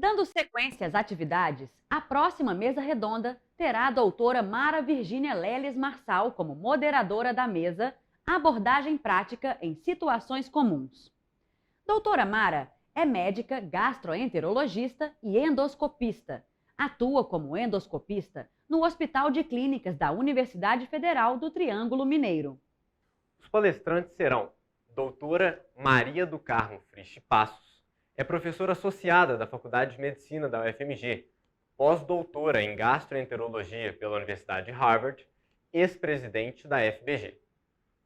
Dando sequência às atividades, a próxima mesa redonda terá a doutora Mara Virgínia Leles Marçal como moderadora da mesa Abordagem Prática em Situações Comuns. Doutora Mara é médica, gastroenterologista e endoscopista. Atua como endoscopista no Hospital de Clínicas da Universidade Federal do Triângulo Mineiro. Os palestrantes serão doutora Maria do Carmo Frisch Passos, é professora associada da Faculdade de Medicina da UFMG, pós-doutora em gastroenterologia pela Universidade de Harvard, ex-presidente da FBG.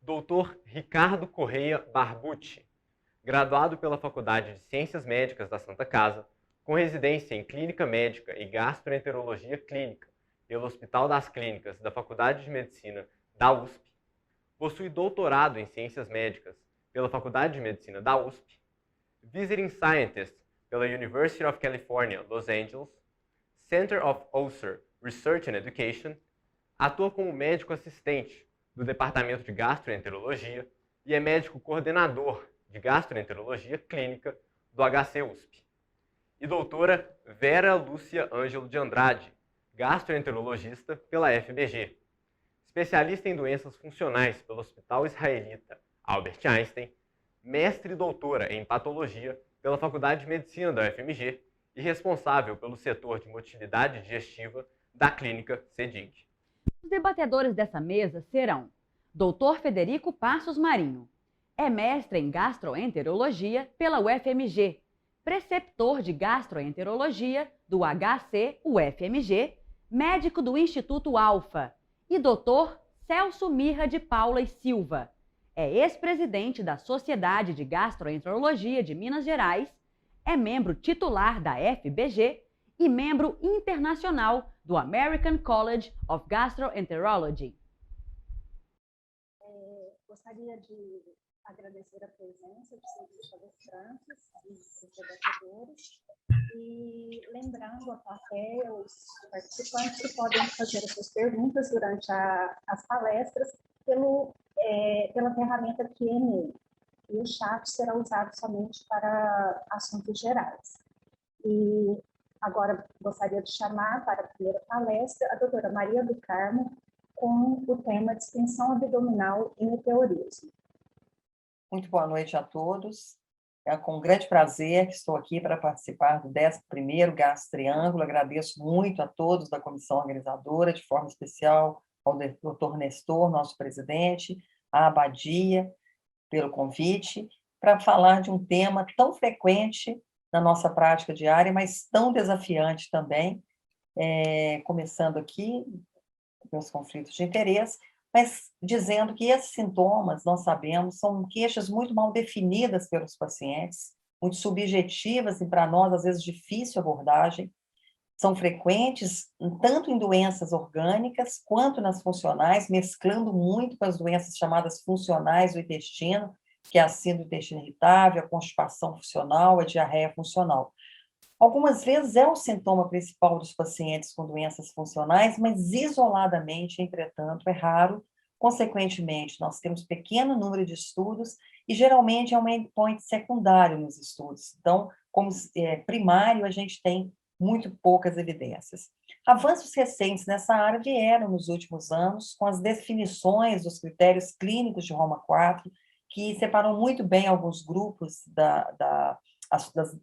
Doutor Ricardo Correia Barbucci, graduado pela Faculdade de Ciências Médicas da Santa Casa, com residência em Clínica Médica e Gastroenterologia Clínica pelo Hospital das Clínicas da Faculdade de Medicina da USP, possui doutorado em Ciências Médicas pela Faculdade de Medicina da USP, Visiting Scientist pela University of California, Los Angeles, Center of Ulcer Research and Education, atua como médico assistente do Departamento de Gastroenterologia e é médico coordenador de Gastroenterologia Clínica do HC USP. E doutora Vera Lúcia Ângelo de Andrade, gastroenterologista pela FBG, especialista em doenças funcionais pelo Hospital Israelita Albert Einstein, mestre e doutora em patologia pela Faculdade de Medicina da UFMG e responsável pelo setor de motilidade digestiva da Clínica CEDIG. Os debatedores dessa mesa serão Dr. Federico Passos Marinho, é mestre em gastroenterologia pela UFMG, preceptor de gastroenterologia do HC-UFMG, médico do Instituto Alfa, e Dr. Celso Mirra de Paula e Silva, é ex-presidente da Sociedade de Gastroenterologia de Minas Gerais, é membro titular da FBG e membro internacional do American College of Gastroenterology. Gostaria de agradecer a presença de todos os palestrantes e dos debatedores e lembrando a plateia, os participantes que podem fazer as suas perguntas durante as palestras pela ferramenta Q&A. E o chat será usado somente para assuntos gerais. E agora gostaria de chamar para a primeira palestra a doutora Maria do Carmo com o tema distensão abdominal e meteorismo. Muito boa noite a todos. É com grande prazer que estou aqui para participar do 11º Gastro Triângulo. Agradeço muito a todos da comissão organizadora, de forma especial ao Dr. Nestor, nosso presidente, à Abadia, pelo convite, para falar de um tema tão frequente na nossa prática diária, mas tão desafiante também, começando aqui, meus conflitos de interesse, mas dizendo que esses sintomas, nós sabemos, são queixas muito mal definidas pelos pacientes, muito subjetivas e, para nós, às vezes, difícil abordagem, são frequentes tanto em doenças orgânicas quanto nas funcionais, mesclando muito com as doenças chamadas funcionais do intestino, que é a síndrome do intestino irritável, a constipação funcional, a diarreia funcional. Algumas vezes é o sintoma principal dos pacientes com doenças funcionais, mas isoladamente, entretanto, é raro. Consequentemente, nós temos pequeno número de estudos e geralmente é um endpoint secundário nos estudos. Então, como primário, a gente tem muito poucas evidências. Avanços recentes nessa área vieram nos últimos anos com as definições dos critérios clínicos de Roma 4, que separam muito bem alguns grupos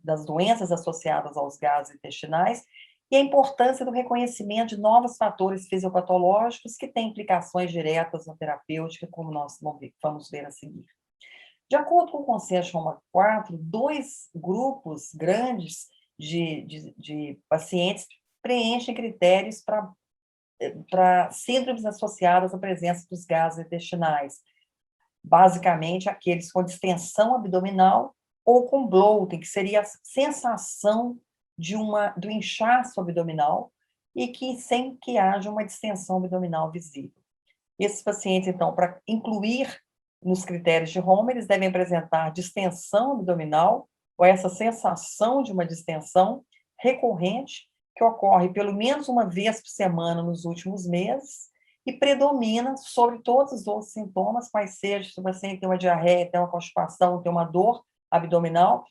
das doenças associadas aos gases intestinais e a importância do reconhecimento de novos fatores fisiopatológicos que têm implicações diretas na terapêutica, como nós vamos ver a seguir. De acordo com o Consenso de Roma 4, 2 grupos grandes de pacientes preenchem critérios para síndromes associadas à presença dos gases intestinais, basicamente aqueles com distensão abdominal ou com bloating, que seria a sensação do inchaço abdominal e que sem que haja uma distensão abdominal visível. Esses pacientes, então, para incluir nos critérios de Roma, eles devem apresentar distensão abdominal ou essa sensação de uma distensão recorrente que ocorre pelo menos uma vez por semana nos últimos meses e predomina sobre todos os outros sintomas, quais sejam, se o paciente tem uma diarreia, tem uma constipação, tem uma dor abdominal,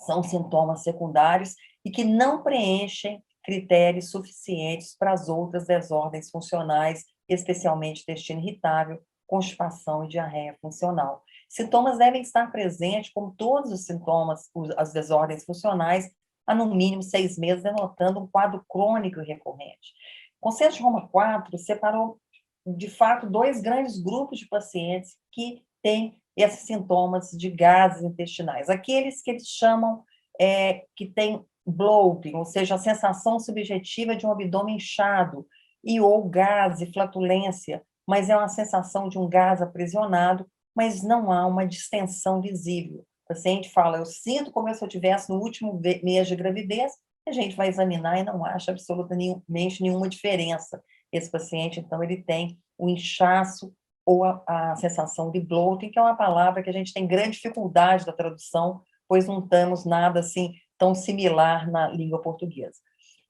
são sintomas secundários e que não preenchem critérios suficientes para as outras desordens funcionais, especialmente intestino irritável, constipação e diarreia funcional. Sintomas devem estar presentes, como todos os sintomas, as desordens funcionais, há no mínimo 6 meses, denotando um quadro crônico e recorrente. O Consenso de Roma IV separou, de fato, 2 grandes grupos de pacientes que têm esses sintomas de gases intestinais. Aqueles que eles chamam que têm bloating, ou seja, a sensação subjetiva de um abdômen inchado, e ou gás e flatulência, mas é uma sensação de um gás aprisionado, mas não há uma distensão visível. O paciente fala, eu sinto como se eu estivesse no último mês de gravidez, a gente vai examinar e não acha absolutamente nenhuma diferença. Esse paciente, então, ele tem o inchaço ou a sensação de bloating, que é uma palavra que a gente tem grande dificuldade da tradução, pois não temos nada assim tão similar na língua portuguesa.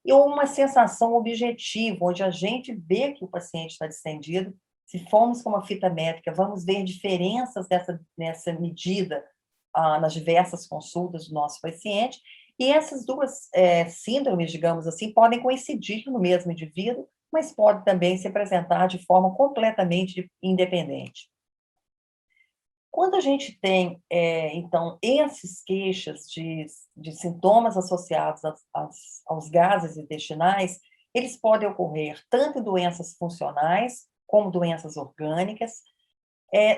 E uma sensação objetiva, onde a gente vê que o paciente está distendido. Se formos com uma fita métrica, vamos ver diferenças nessa medida nas diversas consultas do nosso paciente, e essas duas síndromes, digamos assim, podem coincidir no mesmo indivíduo, mas pode também se apresentar de forma completamente independente. Quando a gente tem, então, esses queixas de sintomas associados aos gases intestinais, eles podem ocorrer tanto em doenças funcionais, como doenças orgânicas.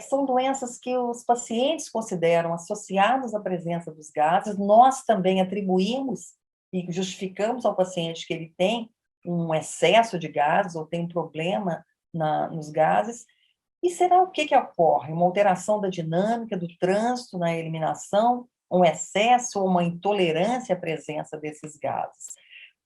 São doenças que os pacientes consideram associadas à presença dos gases, nós também atribuímos e justificamos ao paciente que ele tem um excesso de gases ou tem um problema nos gases. E será o que ocorre? Uma alteração da dinâmica do trânsito na eliminação, um excesso ou uma intolerância à presença desses gases?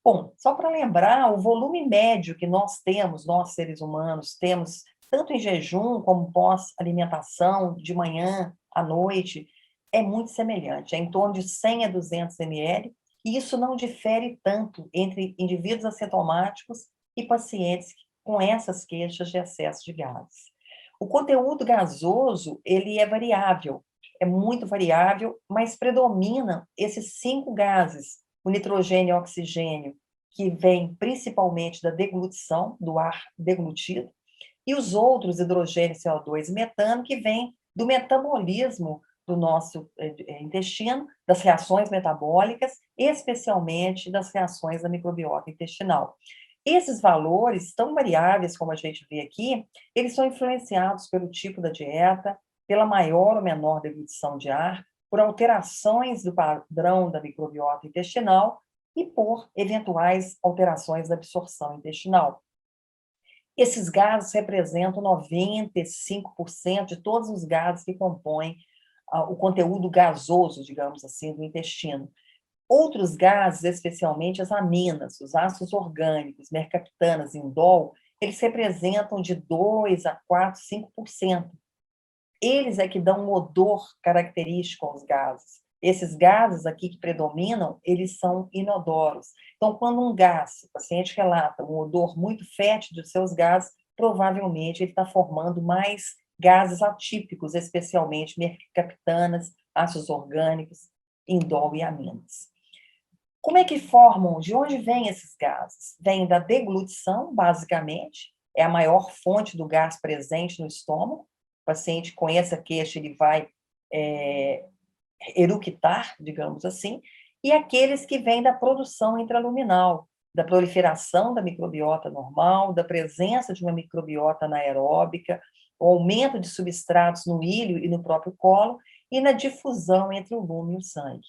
Bom, só para lembrar, o volume médio que nós temos, nós seres humanos, temos tanto em jejum como pós-alimentação, de manhã à noite, é muito semelhante, é em torno de 100 a 200 ml, e isso não difere tanto entre indivíduos assintomáticos e pacientes com essas queixas de excesso de gases. O conteúdo gasoso, ele é variável, é muito variável, mas predomina esses 5 gases, o nitrogênio e o oxigênio, que vem principalmente da deglutição, do ar deglutido, e os outros, hidrogênio, CO2 e metano, que vêm do metabolismo do nosso intestino, das reações metabólicas, especialmente das reações da microbiota intestinal. Esses valores, tão variáveis como a gente vê aqui, eles são influenciados pelo tipo da dieta, pela maior ou menor deglutição de ar, por alterações do padrão da microbiota intestinal e por eventuais alterações da absorção intestinal. Esses gases representam 95% de todos os gases que compõem o conteúdo gasoso, digamos assim, do intestino. Outros gases, especialmente as aminas, os ácidos orgânicos, mercaptanas, indol, eles representam de 2 a 4, 5%. Eles é que dão um odor característico aos gases. Esses gases aqui que predominam, eles são inodoros. Então, quando um gás, o paciente relata um odor muito fétido de seus gases, provavelmente ele está formando mais gases atípicos, especialmente mercaptanas, ácidos orgânicos, indol e aminas. Como é que formam? De onde vêm esses gases? Vêm da deglutição, basicamente, é a maior fonte do gás presente no estômago. O paciente com essa queixa, ele vai eructar, digamos assim, e aqueles que vêm da produção intraluminal, da proliferação da microbiota normal, da presença de uma microbiota anaeróbica, o aumento de substratos no íleo e no próprio colo, e na difusão entre o lume e o sangue.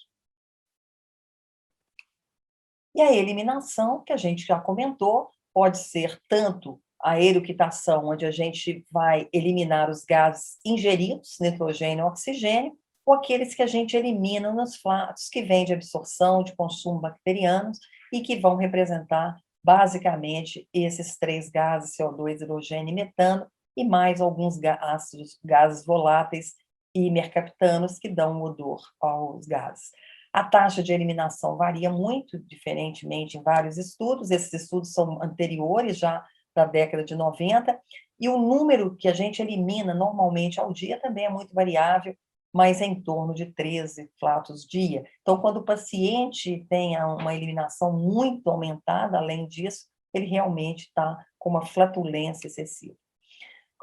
E a eliminação, que a gente já comentou, pode ser tanto a eructação, onde a gente vai eliminar os gases ingeridos, nitrogênio e oxigênio, ou aqueles que a gente elimina nos flatos, que vêm de absorção, de consumo bacterianos, e que vão representar, basicamente, esses 3 gases, CO2, hidrogênio e metano, e mais alguns gases voláteis e mercaptanos, que dão odor aos gases. A taxa de eliminação varia muito diferentemente em vários estudos, esses estudos são anteriores já da década de 90, e o número que a gente elimina normalmente ao dia também é muito variável, mas em torno de 13 flatos dia. Então, quando o paciente tem uma eliminação muito aumentada, além disso, ele realmente está com uma flatulência excessiva.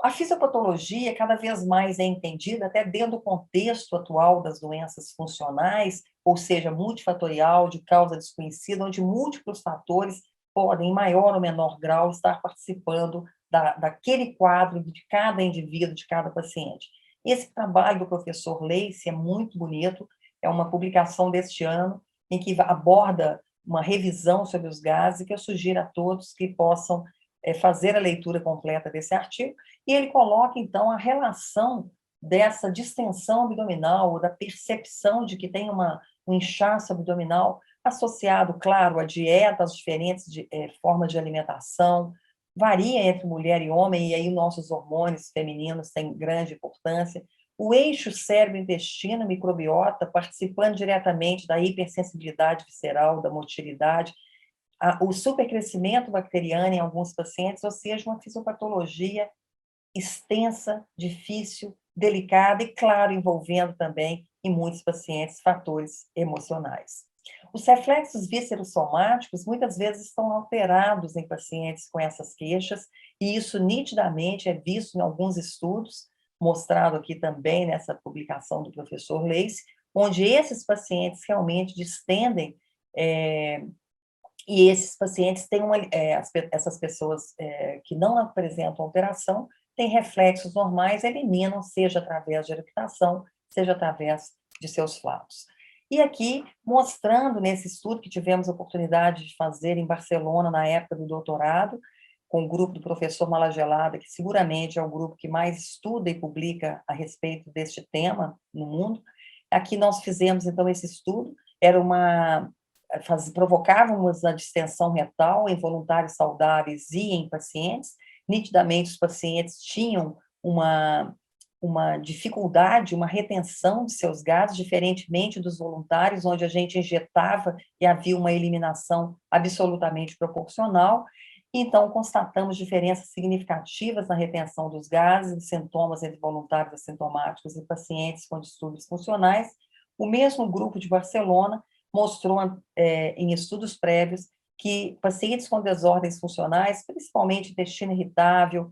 A fisiopatologia cada vez mais é entendida, até dentro do contexto atual das doenças funcionais, ou seja, multifatorial, de causa desconhecida, onde múltiplos fatores podem, em maior ou menor grau, estar participando daquele quadro de cada indivíduo, de cada paciente. Esse trabalho do professor Leice é muito bonito, é uma publicação deste ano, em que aborda uma revisão sobre os gases, que eu sugiro a todos que possam fazer a leitura completa desse artigo, e ele coloca, então, a relação dessa distensão abdominal, ou da percepção de que tem um inchaço abdominal, associado, claro, à dieta, às diferentes formas de alimentação, varia entre mulher e homem, e aí nossos hormônios femininos têm grande importância, o eixo cérebro-intestino, microbiota, participando diretamente da hipersensibilidade visceral, da motilidade, o supercrescimento bacteriano em alguns pacientes, ou seja, uma fisiopatologia extensa, difícil, delicada e, claro, envolvendo também, em muitos pacientes, fatores emocionais. Os reflexos viscerossomáticos muitas vezes estão alterados em pacientes com essas queixas, e isso nitidamente é visto em alguns estudos, mostrado aqui também nessa publicação do professor Leice, onde esses pacientes realmente distendem, e esses pacientes têm essas pessoas que não apresentam alteração, têm reflexos normais, eliminam, seja através de eructação, seja através de seus flatos. E aqui, mostrando nesse estudo que tivemos a oportunidade de fazer em Barcelona, na época do doutorado, com o grupo do professor Malagelada, que seguramente é o grupo que mais estuda e publica a respeito deste tema no mundo. Aqui nós fizemos, então, esse estudo, provocávamos a distensão retal em voluntários saudáveis e em pacientes. Nitidamente, os pacientes tinham uma dificuldade, uma retenção de seus gases, diferentemente dos voluntários, onde a gente injetava e havia uma eliminação absolutamente proporcional. Então, constatamos diferenças significativas na retenção dos gases, sintomas entre voluntários assintomáticos e pacientes com distúrbios funcionais. O mesmo grupo de Barcelona mostrou, em estudos prévios, que pacientes com desordens funcionais, principalmente intestino irritável,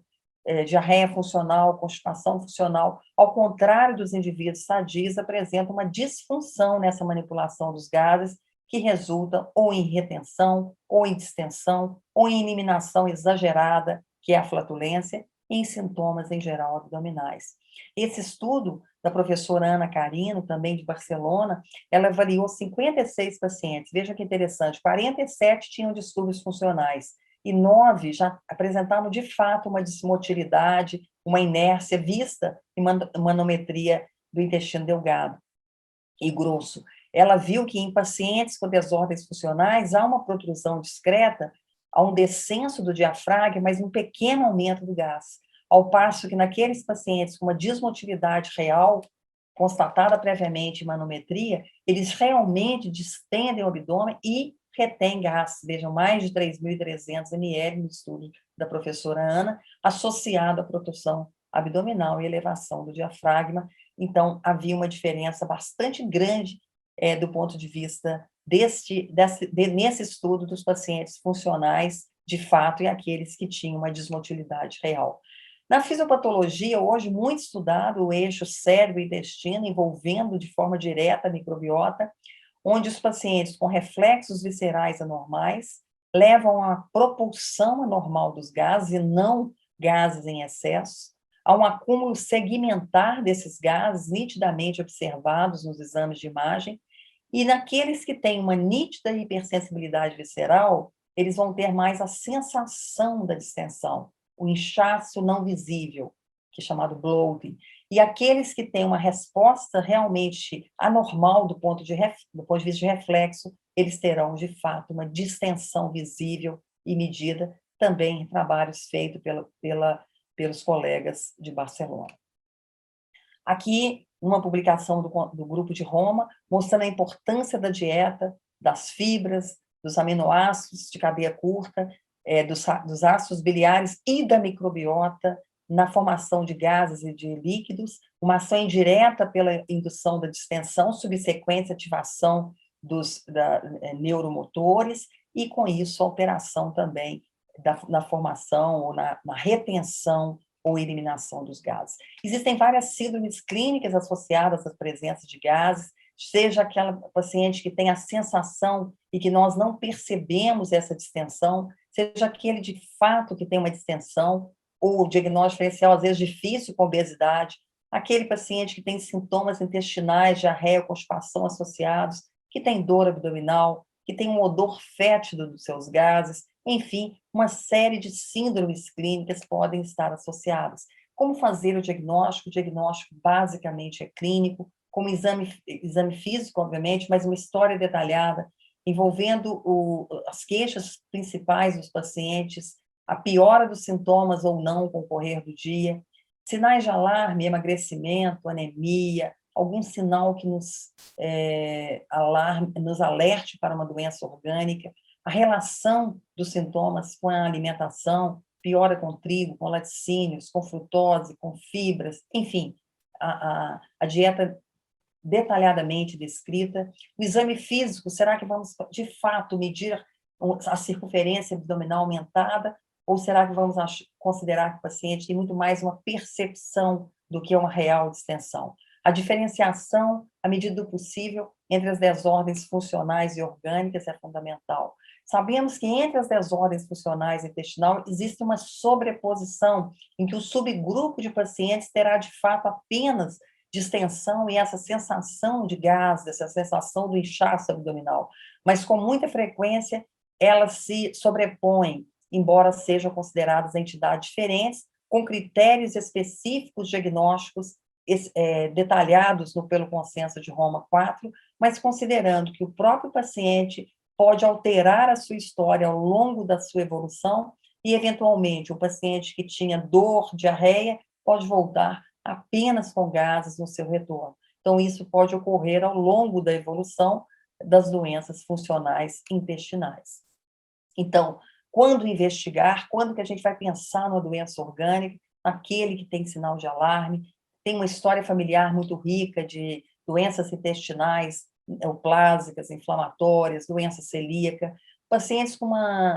diarreia funcional, constipação funcional, ao contrário dos indivíduos sadios, apresentam uma disfunção nessa manipulação dos gases, que resulta ou em retenção, ou em distensão, ou em eliminação exagerada, que é a flatulência, e em sintomas, em geral, abdominais. Esse estudo da professora Ana Carino, também de Barcelona, ela avaliou 56 pacientes. Veja que interessante, 47 tinham distúrbios funcionais, e 9 já apresentavam, de fato, uma dismotilidade, uma inércia vista em manometria do intestino delgado e grosso. Ela viu que em pacientes com desordens funcionais há uma protrusão discreta, há um descenso do diafragma, mas um pequeno aumento do gás, ao passo que naqueles pacientes com uma dismotilidade real, constatada previamente em manometria, eles realmente distendem o abdômen e retém gás, vejam, mais de 3.300 ml no estudo da professora Ana, associado à protursão abdominal e elevação do diafragma. Então, havia uma diferença bastante grande do ponto de vista nesse estudo dos pacientes funcionais, de fato, e aqueles que tinham uma desmotilidade real. Na fisiopatologia, hoje, muito estudado o eixo cérebro-intestino, envolvendo de forma direta a microbiota, onde os pacientes com reflexos viscerais anormais levam à propulsão anormal dos gases e não gases em excesso, há um acúmulo segmentar desses gases nitidamente observados nos exames de imagem, e naqueles que têm uma nítida hipersensibilidade visceral, eles vão ter mais a sensação da distensão, o inchaço não visível, que é chamado bloating. E aqueles que têm uma resposta realmente anormal do ponto de vista de reflexo, eles terão, de fato, uma distensão visível e medida, também em trabalhos feitos pelos colegas de Barcelona. Aqui, uma publicação do Grupo de Roma, mostrando a importância da dieta, das fibras, dos aminoácidos de cadeia curta, dos ácidos biliares e da microbiota, na formação de gases e de líquidos, uma ação indireta pela indução da distensão, subsequente ativação da neuromotores, e, com isso, alteração também na formação ou na retenção ou eliminação dos gases. Existem várias síndromes clínicas associadas à presença de gases, seja aquela paciente que tem a sensação e que nós não percebemos essa distensão, seja aquele de fato que tem uma distensão, ou o diagnóstico diferencial, às vezes, difícil com obesidade, aquele paciente que tem sintomas intestinais, diarreia, constipação associados, que tem dor abdominal, que tem um odor fétido dos seus gases, enfim, uma série de síndromes clínicas podem estar associadas. Como fazer o diagnóstico? O diagnóstico basicamente é clínico, como exame físico, obviamente, mas uma história detalhada, envolvendo as queixas principais dos pacientes, a piora dos sintomas ou não com o correr do dia, sinais de alarme, emagrecimento, anemia, algum sinal que nos alerte para uma doença orgânica, a relação dos sintomas com a alimentação, piora com trigo, com laticínios, com frutose, com fibras, enfim, a dieta detalhadamente descrita. O exame físico, será que vamos, de fato, medir a circunferência abdominal aumentada, ou será que vamos considerar que o paciente tem muito mais uma percepção do que uma real distensão? A diferenciação, à medida do possível, entre as desordens funcionais e orgânicas é fundamental. Sabemos que entre as desordens funcionais e intestinal existe uma sobreposição em que o subgrupo de pacientes terá, de fato, apenas distensão e essa sensação de gás, essa sensação do inchaço abdominal. Mas, com muita frequência, elas se sobrepõem, embora sejam consideradas entidades diferentes, com critérios específicos diagnósticos detalhados pelo Consenso de Roma IV, mas considerando que o próprio paciente pode alterar a sua história ao longo da sua evolução e, eventualmente, o paciente que tinha dor, diarreia, pode voltar apenas com gases no seu retorno. Então, isso pode ocorrer ao longo da evolução das doenças funcionais intestinais. Então, quando investigar, quando que a gente vai pensar numa doença orgânica, aquele que tem sinal de alarme, tem uma história familiar muito rica de doenças intestinais, neoplásicas, inflamatórias, doença celíaca, pacientes com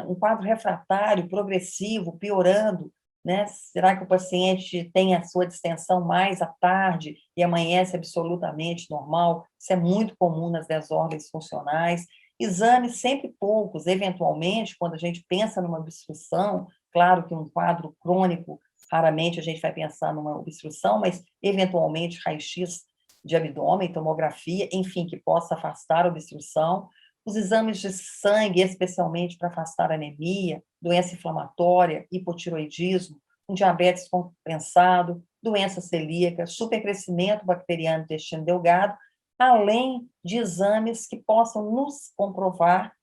um quadro refratário, progressivo, piorando, né? Será que o paciente tem a sua distensão mais à tarde e amanhece absolutamente normal? Isso é muito comum nas desordens funcionais. Exames sempre poucos, eventualmente, quando a gente pensa numa obstrução, claro que um quadro crônico, raramente a gente vai pensar numa obstrução, mas, eventualmente, raio-x de abdômen, tomografia, enfim, que possa afastar a obstrução. Os exames de sangue, especialmente para afastar anemia, doença inflamatória, hipotiroidismo, um diabetes compensado, doença celíaca, supercrescimento bacteriano do intestino delgado, além de exames que possam nos comprovar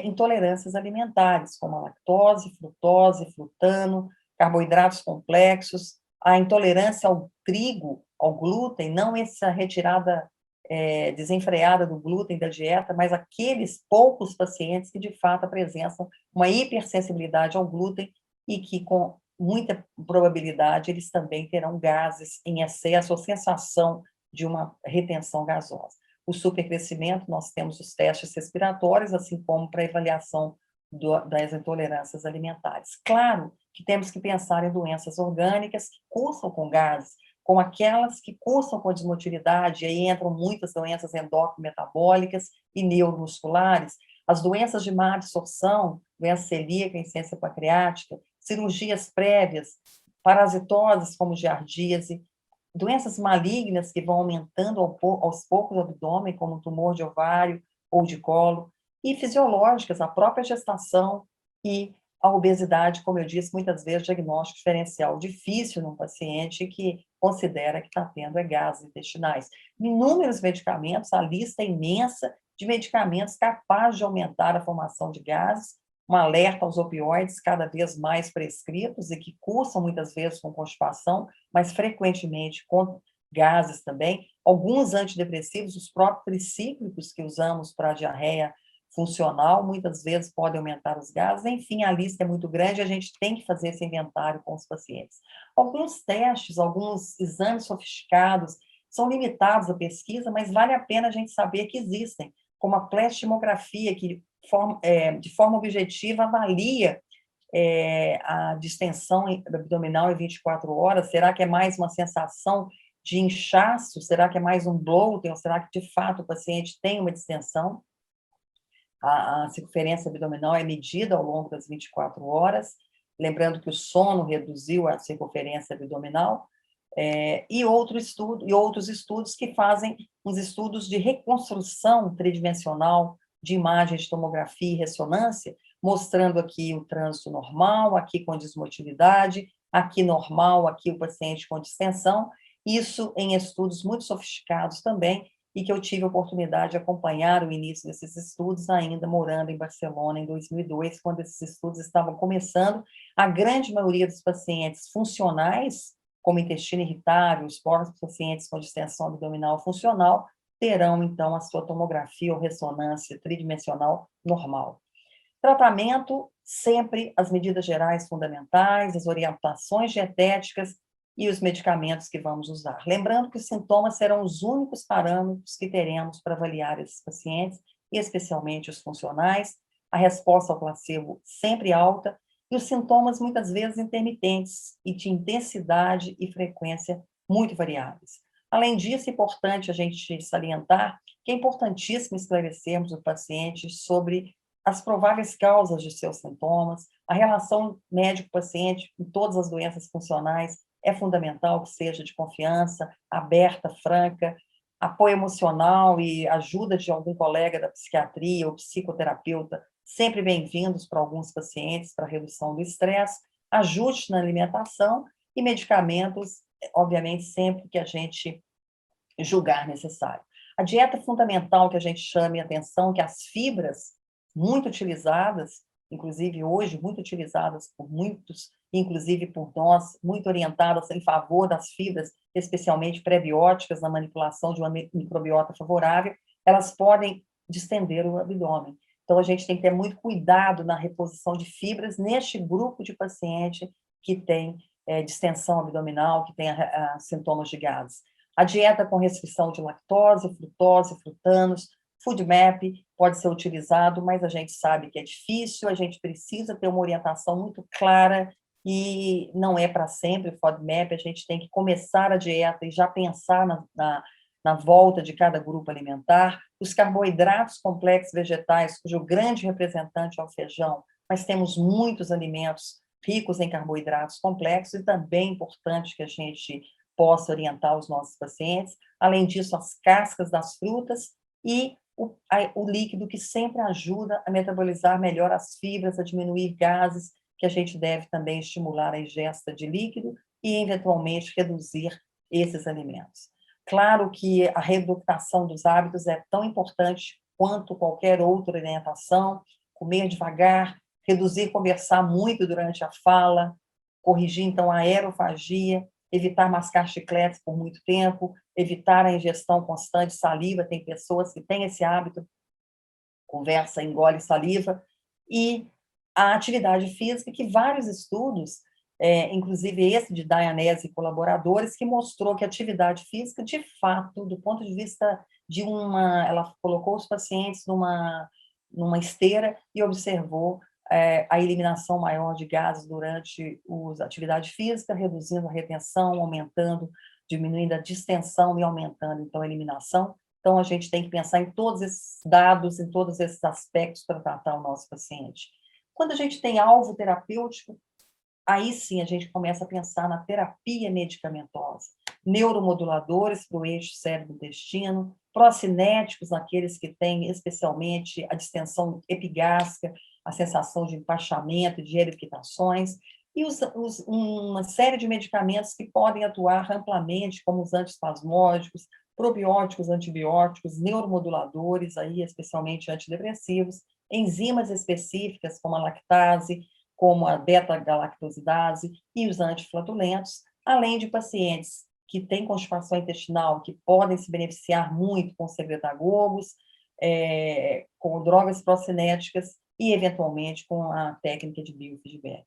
intolerâncias alimentares, como a lactose, frutose, frutano, carboidratos complexos, a intolerância ao trigo, ao glúten, não essa retirada desenfreada do glúten da dieta, mas aqueles poucos pacientes que, de fato, apresentam uma hipersensibilidade ao glúten e que, com muita probabilidade, eles também terão gases em excesso ou sensação de uma retenção gasosa. O supercrescimento, nós temos os testes respiratórios, assim como para avaliação das intolerâncias alimentares. Claro que temos que pensar em doenças orgânicas que cursam com gases, como aquelas que cursam com desmotilidade, e aí entram muitas doenças endócrino-metabólicas e neuromusculares, as doenças de má absorção, doença celíaca, insuficiência pancreática, cirurgias prévias, parasitoses como giardíase, doenças malignas que vão aumentando aos poucos o abdômen, como tumor de ovário ou de colo, e fisiológicas, a própria gestação e a obesidade, como eu disse, muitas vezes diagnóstico diferencial difícil num paciente que considera que está tendo gases intestinais. Inúmeros medicamentos, a lista é imensa de medicamentos capazes de aumentar a formação de gases, um alerta aos opioides cada vez mais prescritos e que cursam muitas vezes com constipação, mas frequentemente com gases também. Alguns antidepressivos, os próprios tricíclicos que usamos para a diarreia, funcional, muitas vezes pode aumentar os gases, enfim, a lista é muito grande, a gente tem que fazer esse inventário com os pacientes. Alguns testes, alguns exames sofisticados são limitados à pesquisa, mas vale a pena a gente saber que existem, como a pleximografia, que de forma objetiva avalia a distensão abdominal em 24 horas, será que é mais uma sensação de inchaço, será que é mais um bloating, ou será que de fato o paciente tem uma distensão? A circunferência abdominal é medida ao longo das 24 horas, lembrando que o sono reduziu a circunferência abdominal, e outros estudos que fazem uns estudos de reconstrução tridimensional de imagens de tomografia e ressonância, mostrando aqui o trânsito normal, aqui com desmotilidade, aqui normal, aqui o paciente com distensão, isso em estudos muito sofisticados também, e que eu tive a oportunidade de acompanhar o início desses estudos, ainda morando em Barcelona, em 2002, quando esses estudos estavam começando. A grande maioria dos pacientes funcionais, como intestino irritável, os próprios pacientes com distensão abdominal funcional, terão, então, a sua tomografia ou ressonância tridimensional normal. Tratamento, sempre as medidas gerais fundamentais, as orientações dietéticas e os medicamentos que vamos usar. Lembrando que os sintomas serão os únicos parâmetros que teremos para avaliar esses pacientes, e especialmente os funcionais, a resposta ao placebo sempre alta, e os sintomas muitas vezes intermitentes e de intensidade e frequência muito variáveis. Além disso, é importante a gente salientar que é importantíssimo esclarecermos o paciente sobre as prováveis causas de seus sintomas, a relação médico-paciente em todas as doenças funcionais é fundamental que seja de confiança, aberta, franca, apoio emocional e ajuda de algum colega da psiquiatria ou psicoterapeuta, sempre bem-vindos para alguns pacientes para redução do estresse, ajuste na alimentação e medicamentos, obviamente, sempre que a gente julgar necessário. A dieta fundamental que a gente chame a atenção, que as fibras muito utilizadas, inclusive hoje, muito utilizadas por muitos, inclusive por nós, muito orientadas em favor das fibras, especialmente prebióticas, na manipulação de uma microbiota favorável, elas podem distender o abdômen. Então, a gente tem que ter muito cuidado na reposição de fibras neste grupo de paciente que tem distensão abdominal, que tem sintomas de gases. A dieta com restrição de lactose, frutose, frutanos, FoodMap pode ser utilizado, mas a gente sabe que é difícil, a gente precisa ter uma orientação muito clara e não é para sempre o FODMAP, a gente tem que começar a dieta e já pensar na volta de cada grupo alimentar. Os carboidratos complexos vegetais, cujo grande representante é o feijão, mas temos muitos alimentos ricos em carboidratos complexos e também é importante que a gente possa orientar os nossos pacientes. Além disso, as cascas das frutas e o líquido, que sempre ajuda a metabolizar melhor as fibras, a diminuir gases, que a gente deve também estimular a ingesta de líquido e, eventualmente, reduzir esses alimentos. Claro que a reeducação dos hábitos é tão importante quanto qualquer outra orientação, comer devagar, reduzir conversar muito durante a fala, corrigir, então, a aerofagia, evitar mascar chicletes por muito tempo, evitar a ingestão constante de saliva, tem pessoas que têm esse hábito, conversa, engole saliva, e a atividade física, que vários estudos, inclusive esse de Dayanese e colaboradores, que mostrou que a atividade física, de fato, do ponto de vista de ela colocou os pacientes numa esteira e observou a eliminação maior de gases durante a atividade física, reduzindo a retenção, diminuindo a distensão e aumentando, então, a eliminação. Então, a gente tem que pensar em todos esses dados, em todos esses aspectos para tratar o nosso paciente. Quando a gente tem alvo terapêutico, aí sim a gente começa a pensar na terapia medicamentosa. Neuromoduladores para o eixo cérebro-intestino, procinéticos, aqueles que têm especialmente a distensão epigástrica, a sensação de empachamento, de eruptações, e uma série de medicamentos que podem atuar amplamente, como os antiespasmódicos, probióticos, antibióticos, neuromoduladores, aí especialmente antidepressivos, enzimas específicas como a lactase, como a beta-galactosidase e os antiflatulentos, além de pacientes que têm constipação intestinal, que podem se beneficiar muito com secretagogos, com drogas procinéticas e, eventualmente, com a técnica de biofeedback.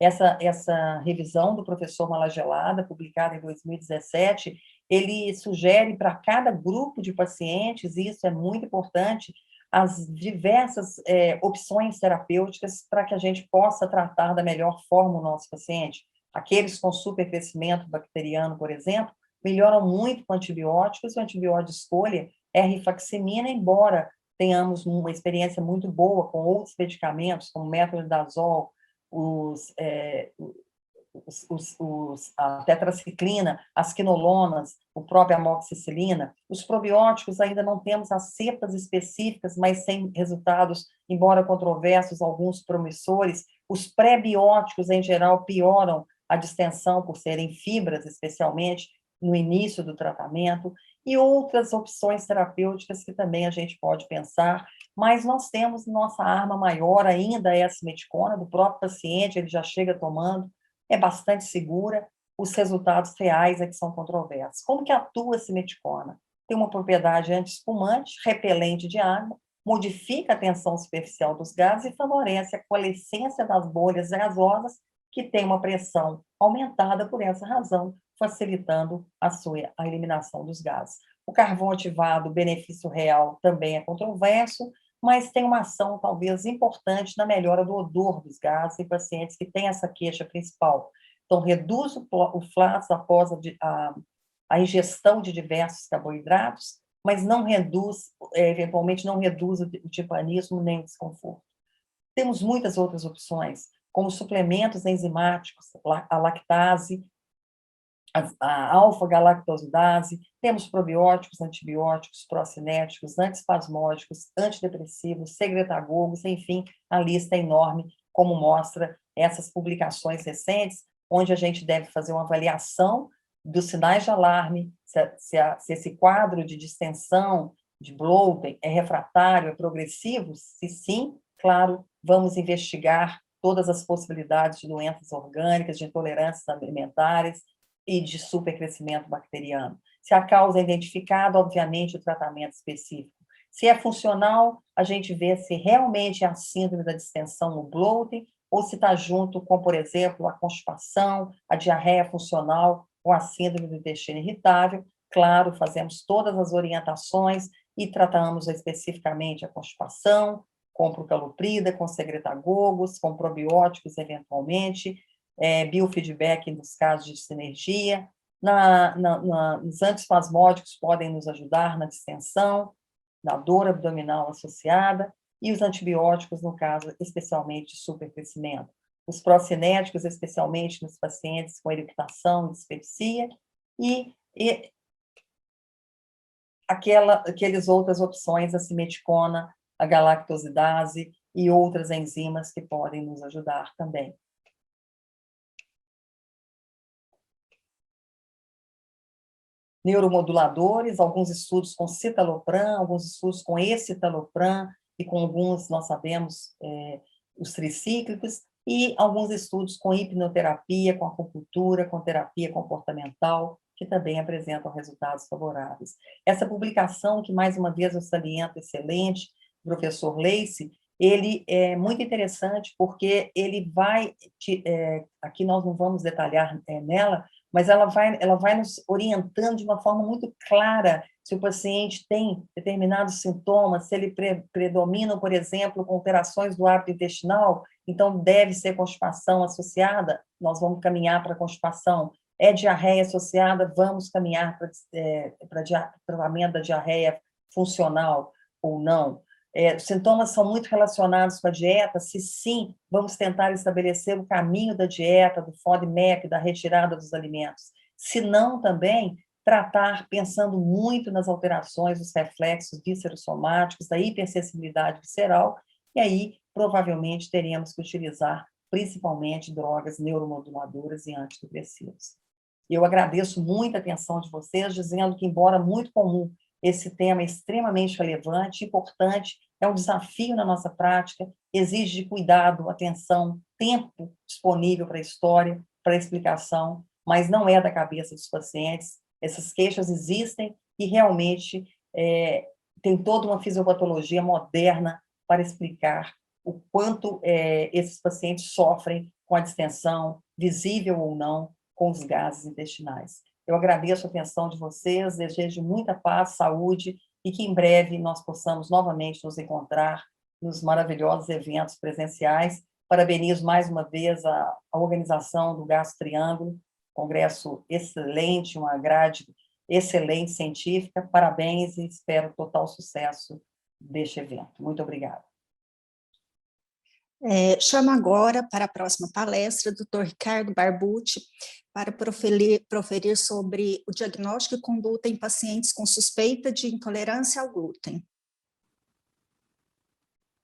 Essa revisão do professor Malagelada, publicada em 2017, ele sugere para cada grupo de pacientes, e isso é muito importante, as diversas opções terapêuticas para que a gente possa tratar da melhor forma o nosso paciente. Aqueles com supercrescimento bacteriano, por exemplo, melhoram muito com antibióticos, o antibiótico de escolha é a rifaximina, embora tenhamos uma experiência muito boa com outros medicamentos, como metronidazol, a tetraciclina, as quinolonas, o próprio amoxicilina. Os probióticos ainda não temos as cepas específicas, mas sem resultados, embora controversos, alguns promissores. Os pré-bióticos, em geral, pioram a distensão por serem fibras, especialmente no início do tratamento, e outras opções terapêuticas que também a gente pode pensar, mas nós temos nossa arma maior ainda, é a simeticona, do próprio paciente, ele já chega tomando, é bastante segura, os resultados reais é que são controversos. Como que atua a simeticona? Tem uma propriedade anti-espumante, repelente de água, modifica a tensão superficial dos gases e favorece a coalescência das bolhas gasosas, que tem uma pressão aumentada por essa razão, facilitando a eliminação dos gases. O carvão ativado, o benefício real também é controverso, mas tem uma ação talvez importante na melhora do odor dos gases em pacientes que têm essa queixa principal. Então, reduz o flato após a ingestão de diversos carboidratos, mas não reduz, eventualmente não reduz o timpanismo nem o desconforto. Temos muitas outras opções, como suplementos enzimáticos, a lactase, a alfa-galactosidase, temos probióticos, antibióticos, procinéticos, antiespasmódicos, antidepressivos, secretagogos, enfim, a lista é enorme, como mostra essas publicações recentes, onde a gente deve fazer uma avaliação dos sinais de alarme, se esse quadro de distensão, de bloating, é refratário, é progressivo, se sim, claro, vamos investigar todas as possibilidades de doenças orgânicas, de intolerâncias alimentares, e de supercrescimento bacteriano. Se a causa é identificada, obviamente, o tratamento específico. Se é funcional, a gente vê se realmente é a síndrome da distensão, o bloating, ou se está junto com, por exemplo, a constipação, a diarreia funcional ou a síndrome do intestino irritável. Claro, fazemos todas as orientações e tratamos especificamente a constipação, com procaloprida, com secretagogos, com probióticos, eventualmente, biofeedback nos casos de sinergia, os antiespasmódicos podem nos ajudar na distensão, na dor abdominal associada, e os antibióticos, no caso, especialmente de supercrescimento. Os procinéticos, especialmente nos pacientes com eructação, dispepsia, e aquelas outras opções, a simeticona, a galactosidase e outras enzimas que podem nos ajudar também. Neuromoduladores, alguns estudos com citalopram, alguns estudos com escitalopram, e com alguns, nós sabemos, os tricíclicos, e alguns estudos com hipnoterapia, com acupuntura, com terapia comportamental, que também apresentam resultados favoráveis. Essa publicação, que mais uma vez eu saliento, excelente, do professor Lacey, ele é muito interessante porque ele vai, aqui nós não vamos detalhar nela, mas ela vai nos orientando de uma forma muito clara se o paciente tem determinados sintomas, se ele predomina, por exemplo, com alterações do hábito intestinal, então deve ser constipação associada, nós vamos caminhar para constipação. É diarreia associada, vamos caminhar para tratamento da diarreia funcional ou não. Os sintomas são muito relacionados com a dieta, se sim, vamos tentar estabelecer o caminho da dieta, do FODMAP, da retirada dos alimentos. Se não, também, tratar pensando muito nas alterações dos reflexos viscerossomáticos, da hipersensibilidade visceral, e aí, provavelmente, teremos que utilizar, principalmente, drogas neuromoduladoras e antidepressivos. Eu agradeço muito a atenção de vocês, dizendo que, embora muito comum, esse tema é extremamente relevante, importante, é um desafio na nossa prática, exige cuidado, atenção, tempo disponível para a história, para a explicação, mas não é da cabeça dos pacientes. Essas queixas existem e realmente tem toda uma fisiopatologia moderna para explicar o quanto esses pacientes sofrem com a distensão, visível ou não, com os gases intestinais. Eu agradeço a atenção de vocês, desejo muita paz, saúde, e que em breve nós possamos novamente nos encontrar nos maravilhosos eventos presenciais. Parabenizo mais uma vez a organização do Gastro Triângulo, congresso excelente, uma grade excelente científica. Parabéns e espero total sucesso deste evento. Muito obrigada. Chamo agora para a próxima palestra o Dr. Ricardo Barbucci para proferir sobre o diagnóstico e conduta em pacientes com suspeita de intolerância ao glúten.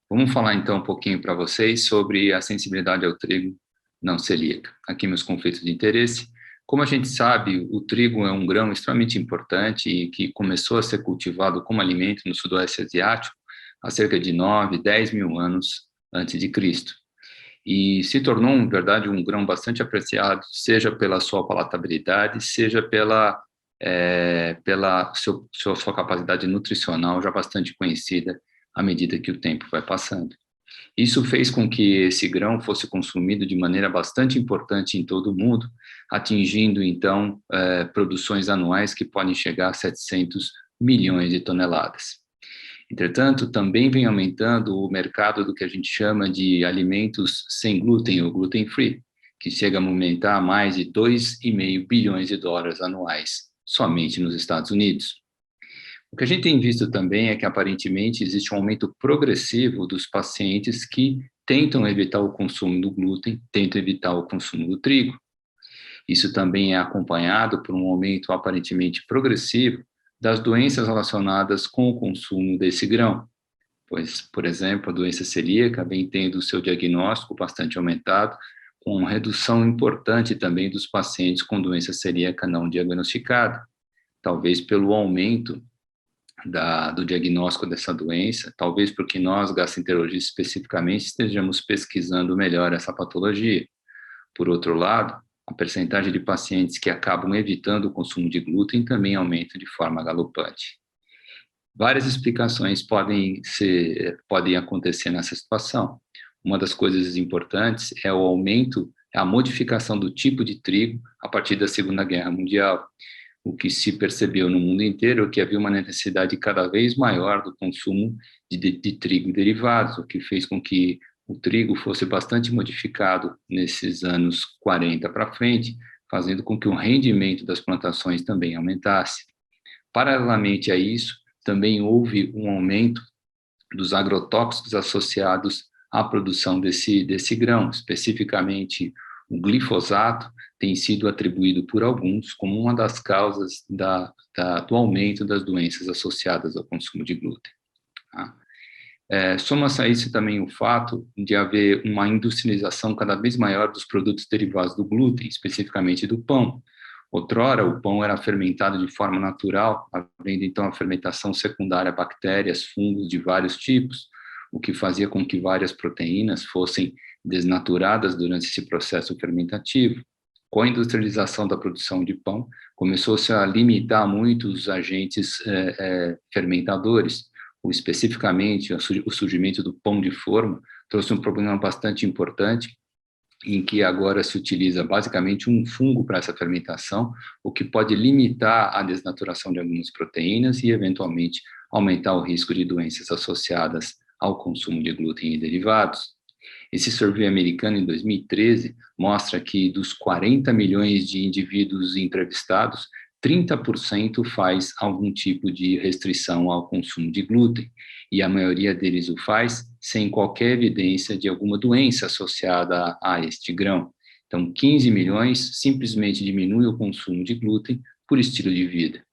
Vamos falar então um pouquinho para vocês sobre a sensibilidade ao trigo não celíaca. Aqui meus conflitos de interesse. Como a gente sabe, o trigo é um grão extremamente importante e que começou a ser cultivado como alimento no sudoeste asiático há cerca de 9, 10 mil anos antes de Cristo. E se tornou, na verdade, um grão bastante apreciado, seja pela sua palatabilidade, seja pela sua capacidade nutricional já bastante conhecida à medida que o tempo vai passando. Isso fez com que esse grão fosse consumido de maneira bastante importante em todo o mundo, atingindo, então, produções anuais que podem chegar a 700 milhões de toneladas. Entretanto, também vem aumentando o mercado do que a gente chama de alimentos sem glúten ou gluten-free, que chega a movimentar mais de 2,5 bilhões de dólares anuais, somente nos Estados Unidos. O que a gente tem visto também é que, aparentemente, existe um aumento progressivo dos pacientes que tentam evitar o consumo do glúten, tentam evitar o consumo do trigo. Isso também é acompanhado por um aumento aparentemente progressivo das doenças relacionadas com o consumo desse grão. Pois, por exemplo, a doença celíaca vem tendo o seu diagnóstico bastante aumentado, com uma redução importante também dos pacientes com doença celíaca não diagnosticada, talvez pelo aumento do diagnóstico dessa doença, talvez porque nós, gastroenterologistas especificamente, estejamos pesquisando melhor essa patologia. Por outro lado, a percentagem de pacientes que acabam evitando o consumo de glúten também aumenta de forma galopante. Várias explicações podem acontecer nessa situação. Uma das coisas importantes é o aumento, a modificação do tipo de trigo a partir da Segunda Guerra Mundial. O que se percebeu no mundo inteiro é que havia uma necessidade cada vez maior do consumo de trigo e derivados, o que fez com que o trigo fosse bastante modificado nesses anos 40 para frente, fazendo com que o rendimento das plantações também aumentasse. Paralelamente a isso, também houve um aumento dos agrotóxicos associados à produção desse grão, especificamente o glifosato tem sido atribuído por alguns como uma das causas do aumento das doenças associadas ao consumo de glúten. Tá? Soma-se a isso também o fato de haver uma industrialização cada vez maior dos produtos derivados do glúten, especificamente do pão. Outrora, o pão era fermentado de forma natural, havendo então a fermentação secundária a bactérias, fungos de vários tipos, o que fazia com que várias proteínas fossem desnaturadas durante esse processo fermentativo. Com a industrialização da produção de pão, começou-se a limitar muito os agentes fermentadores. Especificamente, o surgimento do pão de forma trouxe um problema bastante importante, em que agora se utiliza basicamente um fungo para essa fermentação, o que pode limitar a desnaturação de algumas proteínas e, eventualmente, aumentar o risco de doenças associadas ao consumo de glúten e derivados. Esse survey americano, em 2013, mostra que dos 40 milhões de indivíduos entrevistados, 30% faz algum tipo de restrição ao consumo de glúten, e a maioria deles o faz sem qualquer evidência de alguma doença associada a este grão. Então, 15 milhões simplesmente diminuem o consumo de glúten por estilo de vida.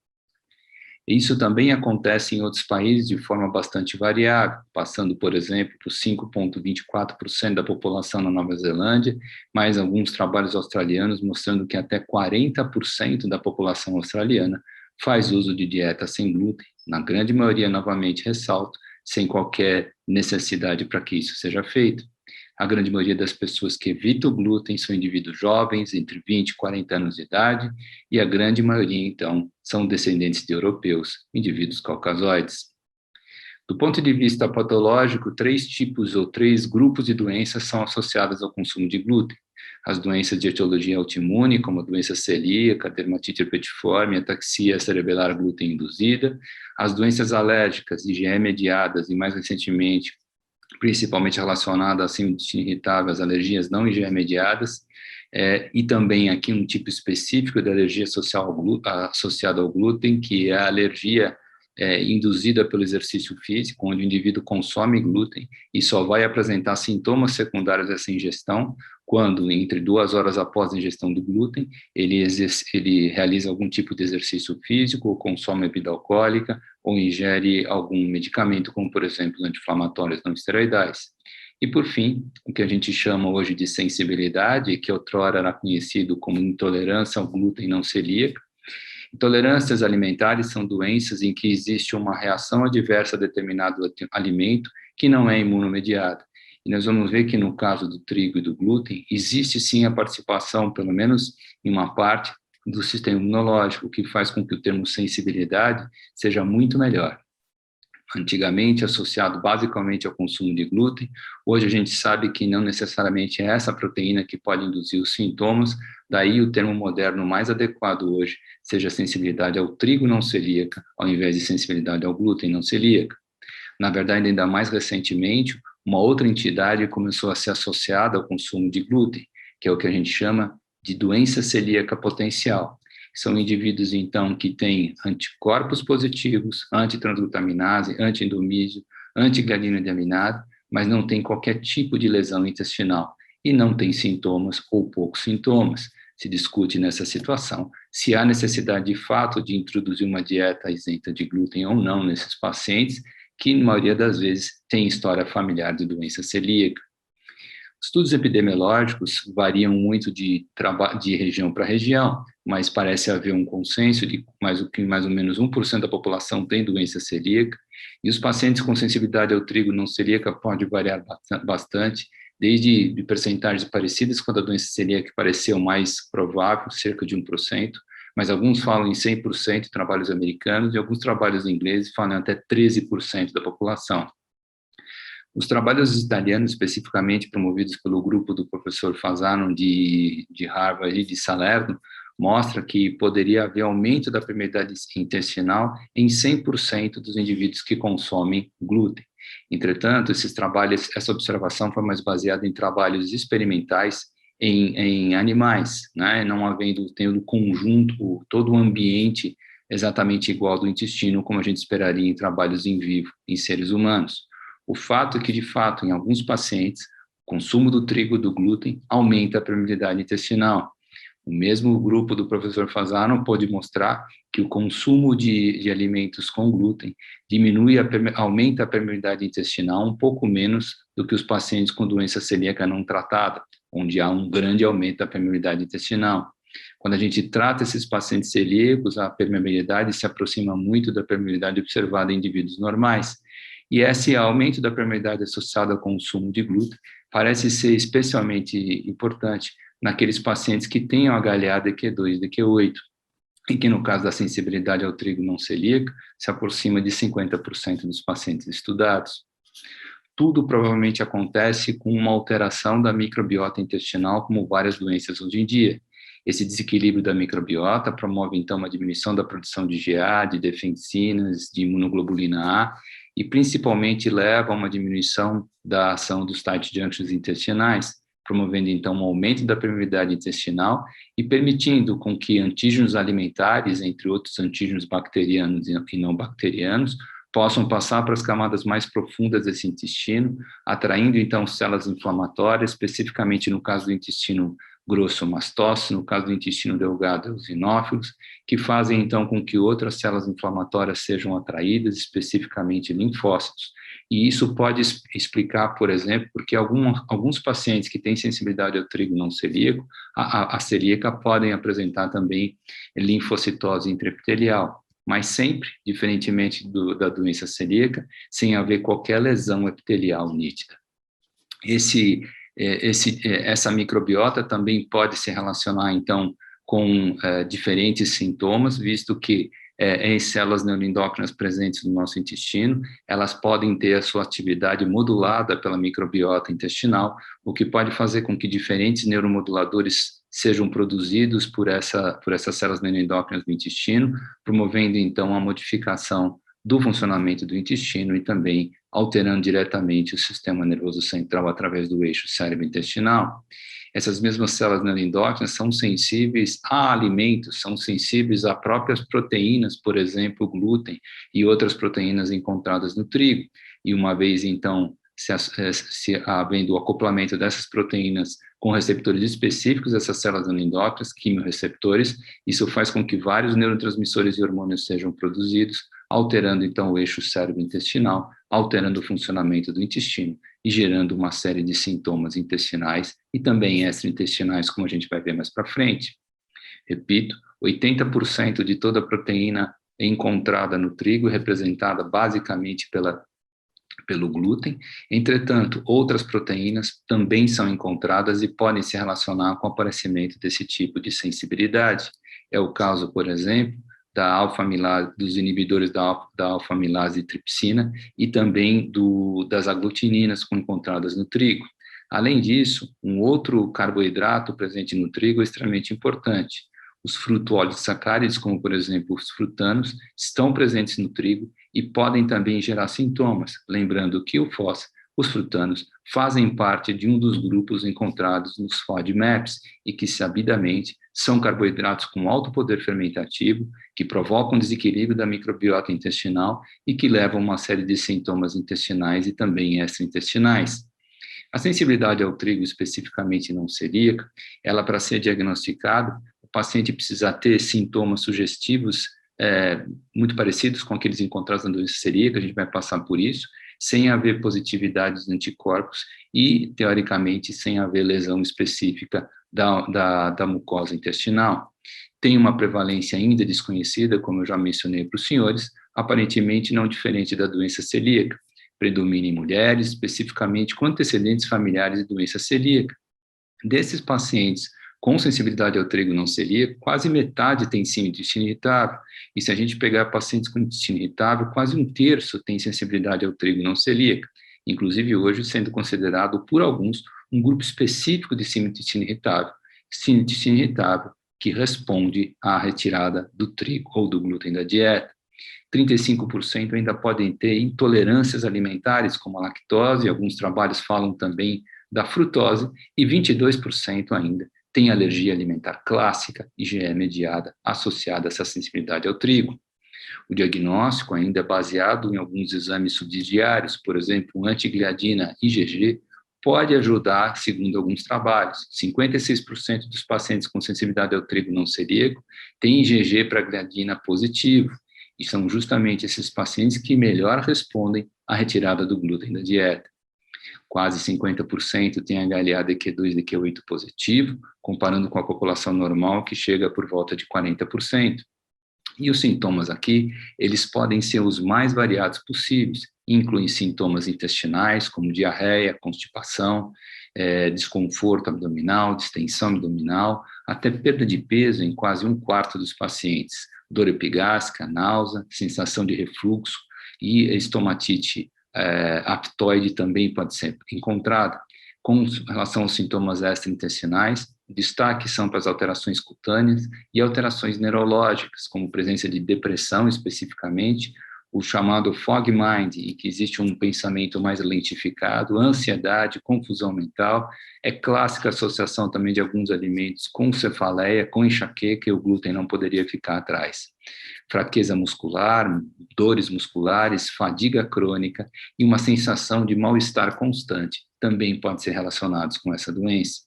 Isso também acontece em outros países de forma bastante variável, passando, por exemplo, por 5,24% da população na Nova Zelândia, mais alguns trabalhos australianos mostrando que até 40% da população australiana faz uso de dieta sem glúten, na grande maioria, novamente ressalto, sem qualquer necessidade para que isso seja feito. A grande maioria das pessoas que evitam o glúten são indivíduos jovens, entre 20 e 40 anos de idade, e a grande maioria, então, são descendentes de europeus, indivíduos caucasoides. Do ponto de vista patológico, 3 tipos ou 3 grupos de doenças são associadas ao consumo de glúten. As doenças de etiologia autoimune, como a doença celíaca, dermatite herpetiforme, ataxia cerebelar glúten induzida, as doenças alérgicas, IgE mediadas e, mais recentemente, principalmente relacionadas à síndrome do intestino irritável, as alergias não IgE mediadas, e também aqui um tipo específico de alergia associada ao glúten, que é a alergia induzida pelo exercício físico, onde o indivíduo consome glúten e só vai apresentar sintomas secundários dessa ingestão quando, entre 2 horas após a ingestão do glúten, ele realiza algum tipo de exercício físico, ou consome bebida alcoólica, ou ingere algum medicamento, como, por exemplo, anti-inflamatórios não esteroidais. E, por fim, o que a gente chama hoje de sensibilidade, que outrora era conhecido como intolerância ao glúten não celíaca. Intolerâncias alimentares são doenças em que existe uma reação adversa a determinado alimento que não é imunomediada. E nós vamos ver que no caso do trigo e do glúten, existe sim a participação, pelo menos em uma parte, do sistema imunológico, o que faz com que o termo sensibilidade seja muito melhor. Antigamente associado basicamente ao consumo de glúten, hoje a gente sabe que não necessariamente é essa proteína que pode induzir os sintomas, daí o termo moderno mais adequado hoje seja sensibilidade ao trigo não celíaca, ao invés de sensibilidade ao glúten não celíaca. Na verdade, ainda mais recentemente, uma outra entidade começou a ser associada ao consumo de glúten, que é o que a gente chama de doença celíaca potencial. São indivíduos, então, que têm anticorpos positivos, antitransglutaminase, antiendomísio, antigliadina deaminase, mas não tem qualquer tipo de lesão intestinal e não tem sintomas ou poucos sintomas. Se discute nessa situação se há necessidade de fato de introduzir uma dieta isenta de glúten ou não nesses pacientes, que na maioria das vezes têm história familiar de doença celíaca. Estudos epidemiológicos variam muito de região para região, mas parece haver um consenso de que mais ou menos 1% da população tem doença celíaca, e os pacientes com sensibilidade ao trigo não celíaca podem variar bastante, desde de percentagens parecidas com a doença celíaca, que pareceu mais provável, cerca de 1%, mas alguns falam em 100% trabalhos americanos, e alguns trabalhos ingleses falam até 13% da população. Os trabalhos italianos, especificamente promovidos pelo grupo do professor Fasano de Harvard e de Salerno, mostra que poderia haver aumento da permeabilidade intestinal em 100% dos indivíduos que consomem glúten. Entretanto, essa observação foi mais baseada em trabalhos experimentais em animais, né? Não tendo conjunto, todo o ambiente exatamente igual do intestino, como a gente esperaria em trabalhos em vivo, em seres humanos. O fato é que, de fato, em alguns pacientes, o consumo do trigo e do glúten aumenta a permeabilidade intestinal. O mesmo grupo do professor Fasano pôde mostrar que o consumo de alimentos com glúten aumenta a permeabilidade intestinal um pouco menos do que os pacientes com doença celíaca não tratada, onde há um grande aumento da permeabilidade intestinal. Quando a gente trata esses pacientes celíacos, a permeabilidade se aproxima muito da permeabilidade observada em indivíduos normais. E esse aumento da permeabilidade associado ao consumo de glúten parece ser especialmente importante naqueles pacientes que têm HLA DQ2 e DQ8, e que no caso da sensibilidade ao trigo não celíaco, se aproxima de 50% dos pacientes estudados. Tudo provavelmente acontece com uma alteração da microbiota intestinal, como várias doenças hoje em dia. Esse desequilíbrio da microbiota promove, então, uma diminuição da produção de IgA, de defensinas, de imunoglobulina A, e principalmente leva a uma diminuição da ação dos tight junctions intestinais, promovendo, então, um aumento da permeabilidade intestinal e permitindo com que antígenos alimentares, entre outros antígenos bacterianos e não bacterianos, possam passar para as camadas mais profundas desse intestino, atraindo, então, células inflamatórias, especificamente no caso do intestino grosso, mastócito, no caso do intestino delgado, eosinófilos, que fazem, então, com que outras células inflamatórias sejam atraídas, especificamente linfócitos. E isso pode explicar, por exemplo, porque alguns pacientes que têm sensibilidade ao trigo não celíaco, a celíaca podem apresentar também linfocitose intraepitelial, mas sempre, diferentemente da doença celíaca, sem haver qualquer lesão epitelial nítida. Essa microbiota também pode se relacionar, então, com diferentes sintomas, visto que em células neuroendócrinas presentes no nosso intestino. Elas podem ter a sua atividade modulada pela microbiota intestinal, o que pode fazer com que diferentes neuromoduladores sejam produzidos por essas células neuroendócrinas do intestino, promovendo, então, a modificação do funcionamento do intestino e também alterando diretamente o sistema nervoso central através do eixo cérebro-intestinal. Essas mesmas células neuroendócrinas são sensíveis a alimentos, são sensíveis a próprias proteínas, por exemplo, o glúten e outras proteínas encontradas no trigo. E uma vez, então, se havendo o acoplamento dessas proteínas com receptores específicos dessas células neuroendócrinas, quimiorreceptores, isso faz com que vários neurotransmissores e hormônios sejam produzidos, alterando, então, o eixo cérebro-intestinal, alterando o funcionamento do intestino e gerando uma série de sintomas intestinais e também extraintestinais, como a gente vai ver mais para frente. Repito, 80% de toda a proteína encontrada no trigo é representada basicamente pelo glúten. Entretanto, outras proteínas também são encontradas e podem se relacionar com o aparecimento desse tipo de sensibilidade. É o caso, por exemplo, da alfa-amilase, dos inibidores da alfa-amilase tripsina e também das aglutininas encontradas no trigo. Além disso, um outro carboidrato presente no trigo é extremamente importante. Os frutoolissacárides, como por exemplo os frutanos, estão presentes no trigo e podem também gerar sintomas, lembrando que os frutanos, fazem parte de um dos grupos encontrados nos FODMAPs e que, sabidamente, são carboidratos com alto poder fermentativo, que provocam desequilíbrio da microbiota intestinal e que levam a uma série de sintomas intestinais e também extraintestinais. A sensibilidade ao trigo, especificamente não celíaca, ela, para ser diagnosticada, o paciente precisa ter sintomas sugestivos muito parecidos com aqueles encontrados na doença celíaca, a gente vai passar por isso, sem haver positividade de anticorpos e, teoricamente, sem haver lesão específica da mucosa intestinal. Tem uma prevalência ainda desconhecida, como eu já mencionei para os senhores, aparentemente não diferente da doença celíaca. Predomina em mulheres, especificamente com antecedentes familiares de doença celíaca. Desses pacientes com sensibilidade ao trigo não celíaco, quase metade tem sim intestino irritável. E se a gente pegar pacientes com intestino irritável, quase 1/3 tem sensibilidade ao trigo não celíaco. Inclusive hoje sendo considerado por alguns um grupo específico de síndrome do intestino irritável que responde à retirada do trigo ou do glúten da dieta. 35% ainda podem ter intolerâncias alimentares, como a lactose, alguns trabalhos falam também da frutose, e 22% ainda tem alergia alimentar clássica, IgE mediada, associada a essa sensibilidade ao trigo. O diagnóstico ainda é baseado em alguns exames subsidiários, por exemplo, antigliadina IgG, pode ajudar, segundo alguns trabalhos. 56% dos pacientes com sensibilidade ao trigo não celíaco têm IgG para gliadina positivo, e são justamente esses pacientes que melhor respondem à retirada do glúten da dieta. Quase 50% tem HLA-DQ2 e DQ8 positivo, comparando com a população normal, que chega por volta de 40%. E os sintomas aqui, eles podem ser os mais variados possíveis, incluem sintomas intestinais, como diarreia, constipação, desconforto abdominal, distensão abdominal, até perda de peso em quase 1/4 dos pacientes, dor epigástrica, náusea, sensação de refluxo e estomatite aptoide também pode ser encontrada. Com relação aos sintomas extraintestinais, destaque são para as alterações cutâneas e alterações neurológicas, como presença de depressão especificamente, o chamado fog mind, em que existe um pensamento mais lentificado, ansiedade, confusão mental, é clássica a associação também de alguns alimentos com cefaleia, com enxaqueca, e o glúten não poderia ficar atrás. Fraqueza muscular, dores musculares, fadiga crônica e uma sensação de mal-estar constante também podem ser relacionados com essa doença.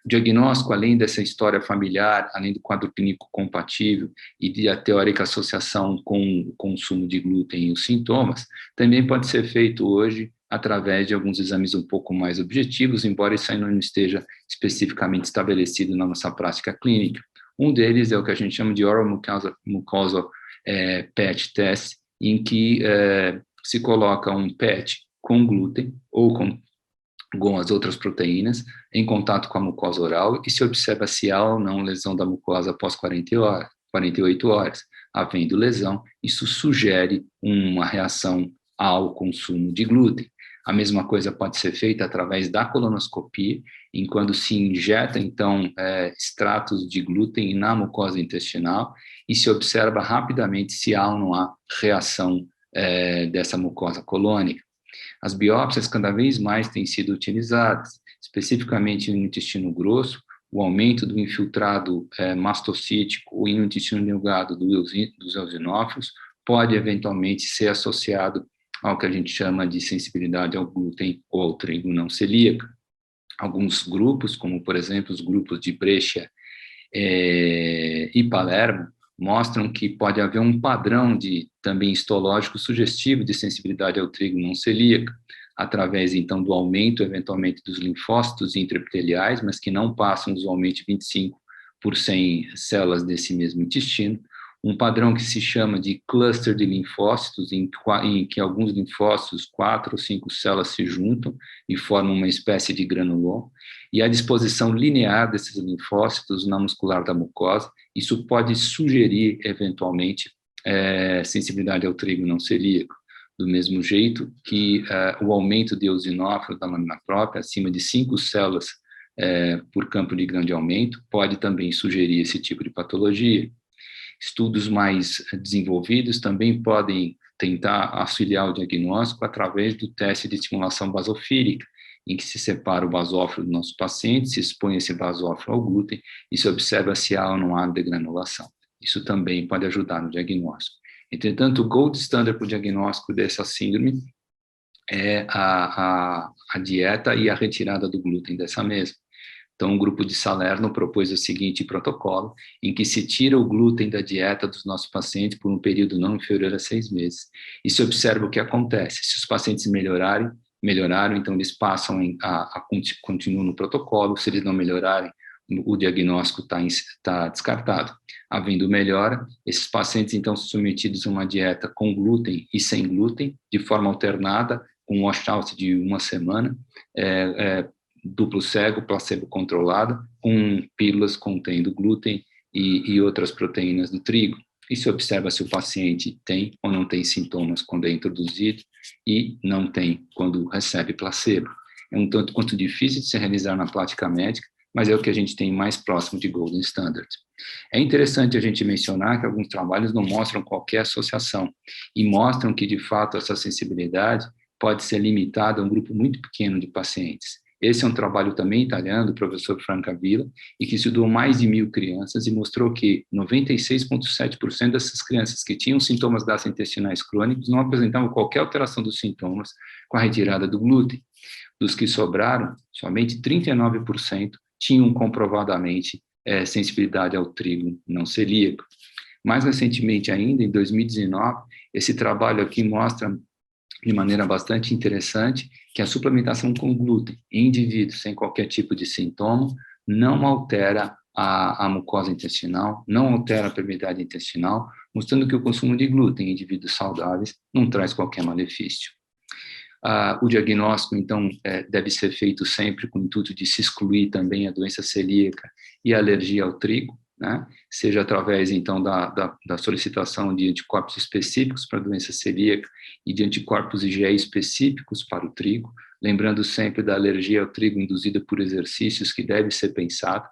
O diagnóstico, além dessa história familiar, além do quadro clínico compatível e da teórica associação com o consumo de glúten e os sintomas, também pode ser feito hoje através de alguns exames um pouco mais objetivos, embora isso ainda não esteja especificamente estabelecido na nossa prática clínica. Um deles é o que a gente chama de Oral Mucosal PET Test, em que se coloca um PET com glúten ou com as outras proteínas em contato com a mucosa oral e se observa se há ou não lesão da mucosa após 48 horas. havendo lesão, isso sugere uma reação ao consumo de glúten. A mesma coisa pode ser feita através da colonoscopia, em quando se injeta, então, extratos de glúten na mucosa intestinal e se observa rapidamente se há ou não há reação dessa mucosa colônica. As biópsias cada vez mais têm sido utilizadas, especificamente no intestino grosso, o aumento do infiltrado mastocítico e no intestino delgado dos eosinófilos pode eventualmente ser associado ao que a gente chama de sensibilidade ao glúten ou ao trigo não celíaco. Alguns grupos, como por exemplo os grupos de Brescia e Palermo, mostram que pode haver um padrão também histológico sugestivo de sensibilidade ao trigo não celíaco, através, então, do aumento, eventualmente, dos linfócitos intraepiteliais, mas que não passam usualmente 25 por 100 células desse mesmo intestino, um padrão que se chama de cluster de linfócitos, em que alguns linfócitos, 4 ou 5 células se juntam e formam uma espécie de granuloma, e a disposição linear desses linfócitos na muscular da mucosa, isso pode sugerir, eventualmente, sensibilidade ao trigo não celíaco. Do mesmo jeito que o aumento de eosinófilos da lâmina própria, acima de 5 células por campo de grande aumento, pode também sugerir esse tipo de patologia. Estudos mais desenvolvidos também podem tentar auxiliar o diagnóstico através do teste de estimulação basofílica, em que se separa o basófilo do nosso paciente, se expõe esse basófilo ao glúten e se observa se há ou não há degranulação. Isso também pode ajudar no diagnóstico. Entretanto, o gold standard para o diagnóstico dessa síndrome é a dieta e a retirada do glúten dessa mesma. Então, o grupo de Salerno propôs o seguinte protocolo, em que se tira o glúten da dieta dos nossos pacientes por um período não inferior a 6 meses, e se observa o que acontece. Se os pacientes melhoraram, então eles passam continuam no protocolo. Se eles não melhorarem, o diagnóstico está descartado. Havendo melhora, esses pacientes, então, são submetidos a uma dieta com glúten e sem glúten, de forma alternada, com um washout de 1 semana, duplo cego, placebo controlado, com pílulas contendo glúten e outras proteínas do trigo. E se observa se o paciente tem ou não tem sintomas quando é introduzido e não tem quando recebe placebo. É um tanto quanto difícil de se realizar na prática médica, mas é o que a gente tem mais próximo de Golden Standard. É interessante a gente mencionar que alguns trabalhos não mostram qualquer associação e mostram que, de fato, essa sensibilidade pode ser limitada a um grupo muito pequeno de pacientes. Esse é um trabalho também italiano, do professor Francavilla, e que estudou mais de 1.000 crianças e mostrou que 96,7% dessas crianças que tinham sintomas gastrointestinais crônicos não apresentavam qualquer alteração dos sintomas com a retirada do glúten. Dos que sobraram, somente 39% tinham comprovadamente sensibilidade ao trigo não celíaco. Mais recentemente ainda, em 2019, esse trabalho aqui mostra de maneira bastante interessante que a suplementação com glúten em indivíduos sem qualquer tipo de sintoma não altera a mucosa intestinal, não altera a permeabilidade intestinal, mostrando que o consumo de glúten em indivíduos saudáveis não traz qualquer malefício. O diagnóstico, então, deve ser feito sempre com o intuito de se excluir também a doença celíaca e a alergia ao trigo, né? Seja através, então, da solicitação de anticorpos específicos para a doença celíaca e de anticorpos IgE específicos para o trigo, lembrando sempre da alergia ao trigo induzida por exercícios que deve ser pensado.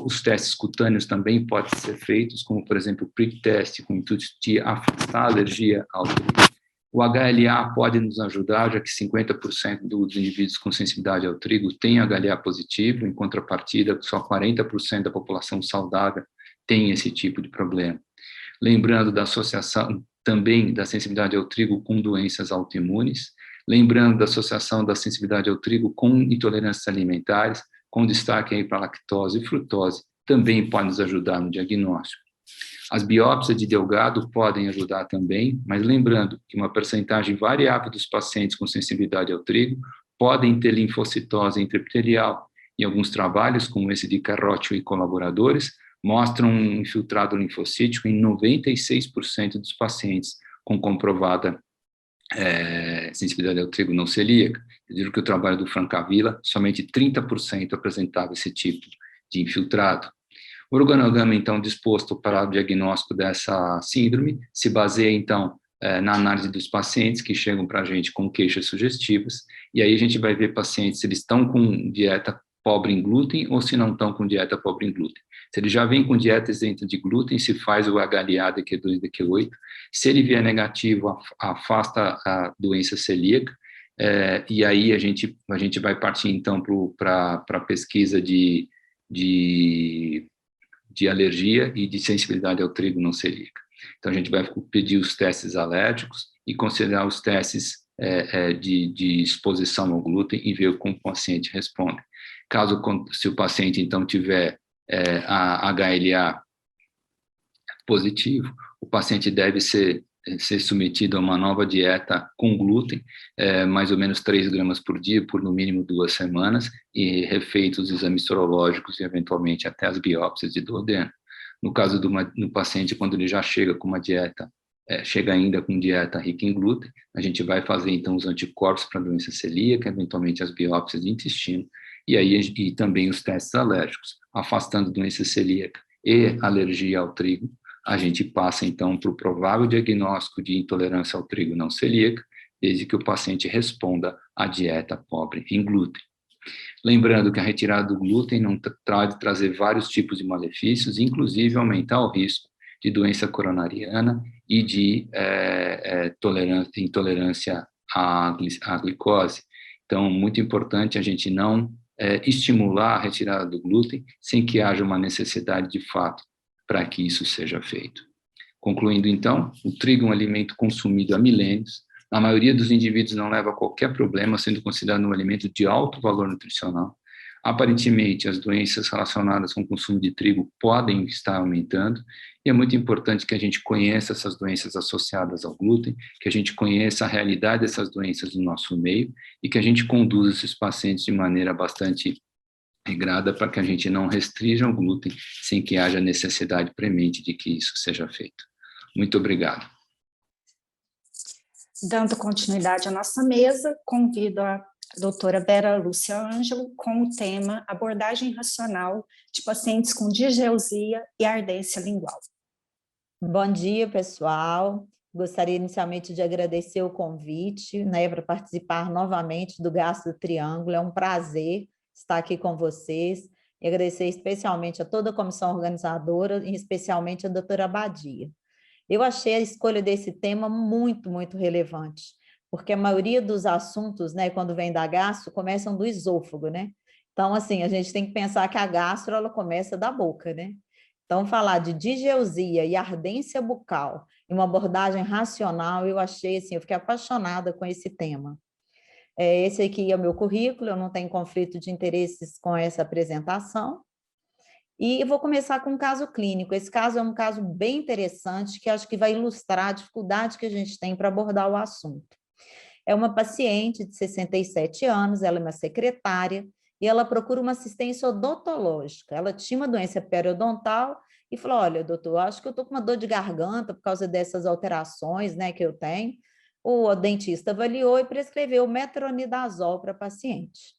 Os testes cutâneos também podem ser feitos, como, por exemplo, o prick test, com o intuito de afastar a alergia ao trigo. O HLA pode nos ajudar, já que 50% dos indivíduos com sensibilidade ao trigo têm HLA positivo, em contrapartida, só 40% da população saudável tem esse tipo de problema. Lembrando da associação também da sensibilidade ao trigo com doenças autoimunes, lembrando da associação da sensibilidade ao trigo com intolerâncias alimentares, com destaque aí para lactose e frutose, também pode nos ajudar no diagnóstico. As biópsias de delgado podem ajudar também, mas lembrando que uma percentagem variável dos pacientes com sensibilidade ao trigo podem ter linfocitose intraepitelial. E alguns trabalhos, como esse de Carroccio e colaboradores, mostram um infiltrado linfocítico em 96% dos pacientes com comprovada sensibilidade ao trigo não celíaca. Eu digo que o trabalho do Francavilla, somente 30% apresentava esse tipo de infiltrado. O organograma, então, disposto para o diagnóstico dessa síndrome se baseia, então, na análise dos pacientes que chegam para a gente com queixas sugestivas, e aí a gente vai ver pacientes se eles estão com dieta pobre em glúten ou se não estão com dieta pobre em glúten. Se ele já vem com dieta isenta de glúten, se faz o HLA DQ2, DQ8. Se ele vier negativo, afasta a doença celíaca, e aí a gente vai partir, então, para a pesquisa de alergia e de sensibilidade ao trigo não celíaca. Então, a gente vai pedir os testes alérgicos e considerar os testes de exposição ao glúten e ver como o paciente responde. Se o paciente, então, tiver a HLA positivo, o paciente deve ser submetido a uma nova dieta com glúten, mais ou menos 3 gramas por dia, por no mínimo 2 semanas, e refeitos os exames sorológicos e, eventualmente, até as biópsias de duodeno. No caso do paciente, quando ele já chega com uma dieta, chega ainda com dieta rica em glúten, a gente vai fazer, então, os anticorpos para a doença celíaca, eventualmente as biópsias de intestino, e também os testes alérgicos. Afastando doença celíaca e alergia ao trigo, a gente passa, então, para o provável diagnóstico de intolerância ao trigo não celíaca, desde que o paciente responda à dieta pobre em glúten. Lembrando que a retirada do glúten não pode trazer vários tipos de malefícios, inclusive aumentar o risco de doença coronariana e de intolerância à glicose. Então, muito importante a gente não estimular a retirada do glúten sem que haja uma necessidade de fato para que isso seja feito. Concluindo, então, o trigo é um alimento consumido há milênios. A maioria dos indivíduos não leva a qualquer problema, sendo considerado um alimento de alto valor nutricional. Aparentemente, as doenças relacionadas com o consumo de trigo podem estar aumentando, e é muito importante que a gente conheça essas doenças associadas ao glúten, que a gente conheça a realidade dessas doenças no nosso meio, e que a gente conduza esses pacientes de maneira bastante regrada para que a gente não restrinja o glúten sem que haja necessidade premente de que isso seja feito. Muito obrigado. Dando continuidade à nossa mesa, convido a doutora Vera Lúcia Ângelo com o tema Abordagem Racional de Pacientes com Digeusia e Ardência Lingual. Bom dia, pessoal. Gostaria inicialmente de agradecer o convite, né, para participar novamente do Gastro Triângulo. É um prazer estar aqui com vocês e agradecer especialmente a toda a comissão organizadora, e especialmente a doutora Abadia. Eu achei a escolha desse tema muito, muito relevante, porque a maioria dos assuntos, né, quando vem da gastro, começam do esôfago, né? Então, assim, a gente tem que pensar que a gastro, ela começa da boca, né? Então, falar de digeusia e ardência bucal, em uma abordagem racional, eu achei, assim, eu fiquei apaixonada com esse tema. Esse aqui é o meu currículo, eu não tenho conflito de interesses com essa apresentação. E vou começar com um caso clínico. Esse caso é um caso bem interessante, que acho que vai ilustrar a dificuldade que a gente tem para abordar o assunto. É uma paciente de 67 anos, ela é uma secretária, e ela procura uma assistência odontológica. Ela tinha uma doença periodontal e falou, olha, doutor, acho que eu estou com uma dor de garganta por causa dessas alterações, né, que eu tenho. O dentista avaliou e prescreveu metronidazol para a paciente.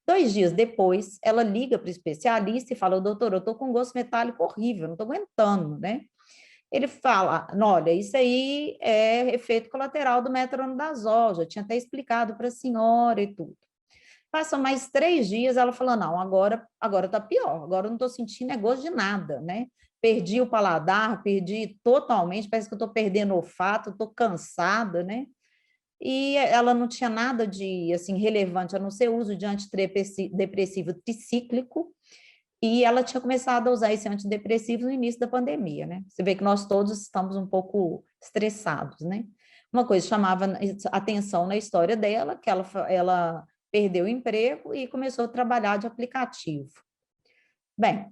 2 dias depois, ela liga para o especialista e fala, doutor, eu estou com um gosto metálico horrível, não estou aguentando, né? Ele fala, olha, isso aí é efeito colateral do metronidazol, já tinha até explicado para a senhora e tudo. Passam mais 3 dias, ela fala, não, agora está pior, agora eu não estou sentindo gosto de nada, né? Perdi o paladar, perdi totalmente, parece que eu estou perdendo o olfato, estou cansada, né? E ela não tinha nada de assim, relevante, a não ser o uso de antidepressivo tricíclico, e ela tinha começado a usar esse antidepressivo no início da pandemia, né? Você vê que nós todos estamos um pouco estressados, né? Uma coisa que chamava atenção na história dela, que ela perdeu o emprego e começou a trabalhar de aplicativo. Bem,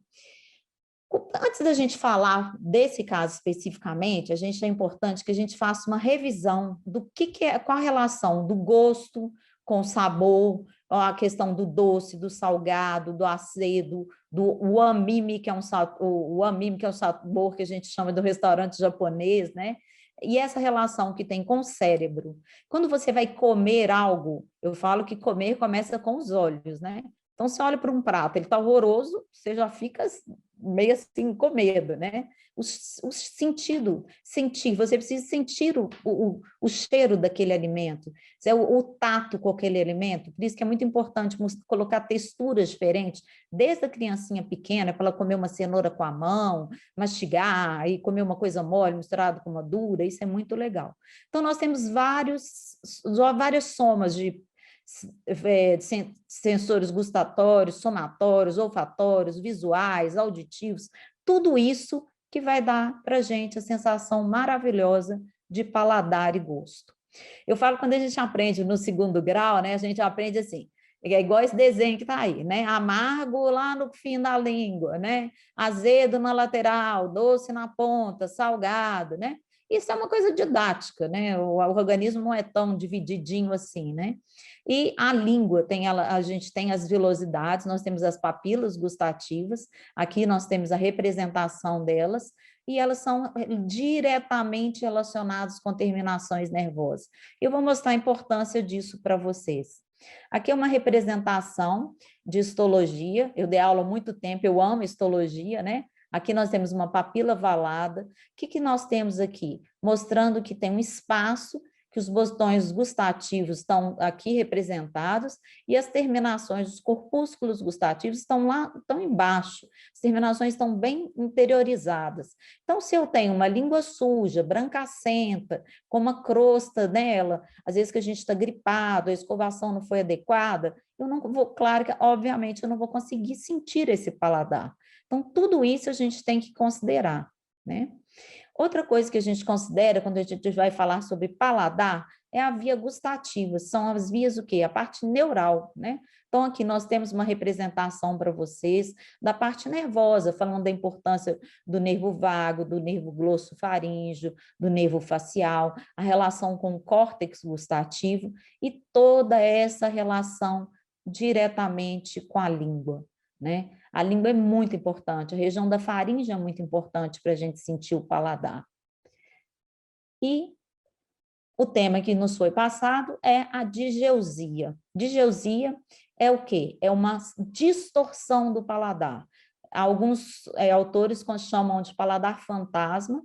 antes da gente falar desse caso especificamente, é importante que a gente faça uma revisão do que é, qual a relação do gosto com o sabor, a questão do doce, do salgado, do azedo, do umami, que é um sabor que a gente chama do restaurante japonês, né? E essa relação que tem com o cérebro. Quando você vai comer algo, eu falo que comer começa com os olhos, né? Então, Então, você olha para um prato, ele está horroroso, você já fica meio assim com medo, né? Sentir, você precisa sentir o cheiro daquele alimento, o tato com aquele alimento, por isso que é muito importante colocar texturas diferentes, desde a criancinha pequena, para ela comer uma cenoura com a mão, mastigar e comer uma coisa mole misturada com uma dura, isso é muito legal. Então, nós temos várias somas de sensores gustatórios, somatórios, olfatórios, visuais, auditivos, tudo isso que vai dar para a gente a sensação maravilhosa de paladar e gosto. Eu falo, quando a gente aprende no 2º grau, né, a gente aprende assim, é igual esse desenho que está aí, né? Amargo lá no fim da língua, né? Azedo na lateral, doce na ponta, salgado, né? Isso é uma coisa didática, né? O organismo não é tão divididinho assim, né? E a língua, a gente tem as vilosidades, nós temos as papilas gustativas, aqui nós temos a representação delas, e elas são diretamente relacionadas com terminações nervosas. Eu vou mostrar a importância disso para vocês. Aqui é uma representação de histologia, eu dei aula há muito tempo, eu amo histologia, né? Aqui nós temos uma papila valada. O que nós temos aqui? Mostrando que tem um espaço, que os botões gustativos estão aqui representados e as terminações dos corpúsculos gustativos estão lá, estão embaixo. As terminações estão bem interiorizadas. Então, se eu tenho uma língua suja, brancacenta, com uma crosta nela, às vezes que a gente está gripado, a escovação não foi adequada, eu não vou, claro que, obviamente, eu não vou conseguir sentir esse paladar. Então, tudo isso a gente tem que considerar, né? Outra coisa que a gente considera quando a gente vai falar sobre paladar é a via gustativa, são as vias o quê? A parte neural, né? Então, aqui nós temos uma representação para vocês da parte nervosa, falando da importância do nervo vago, do nervo glossofaríngeo, do nervo facial, a relação com o córtex gustativo e toda essa relação diretamente com a língua, né? A língua é muito importante, a região da faringe é muito importante para a gente sentir o paladar. E o tema que nos foi passado é a digeusia. Digeusia é o quê? É uma distorção do paladar. Alguns autores chamam de paladar fantasma,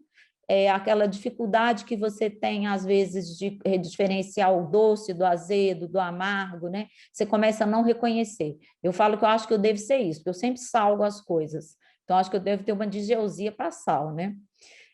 é aquela dificuldade que você tem, às vezes, de diferenciar o doce do azedo, do amargo, né? Você começa a não reconhecer. Eu falo que eu acho que eu devo ser isso, porque eu sempre salgo as coisas. Então, acho que eu devo ter uma digeusia para sal, né?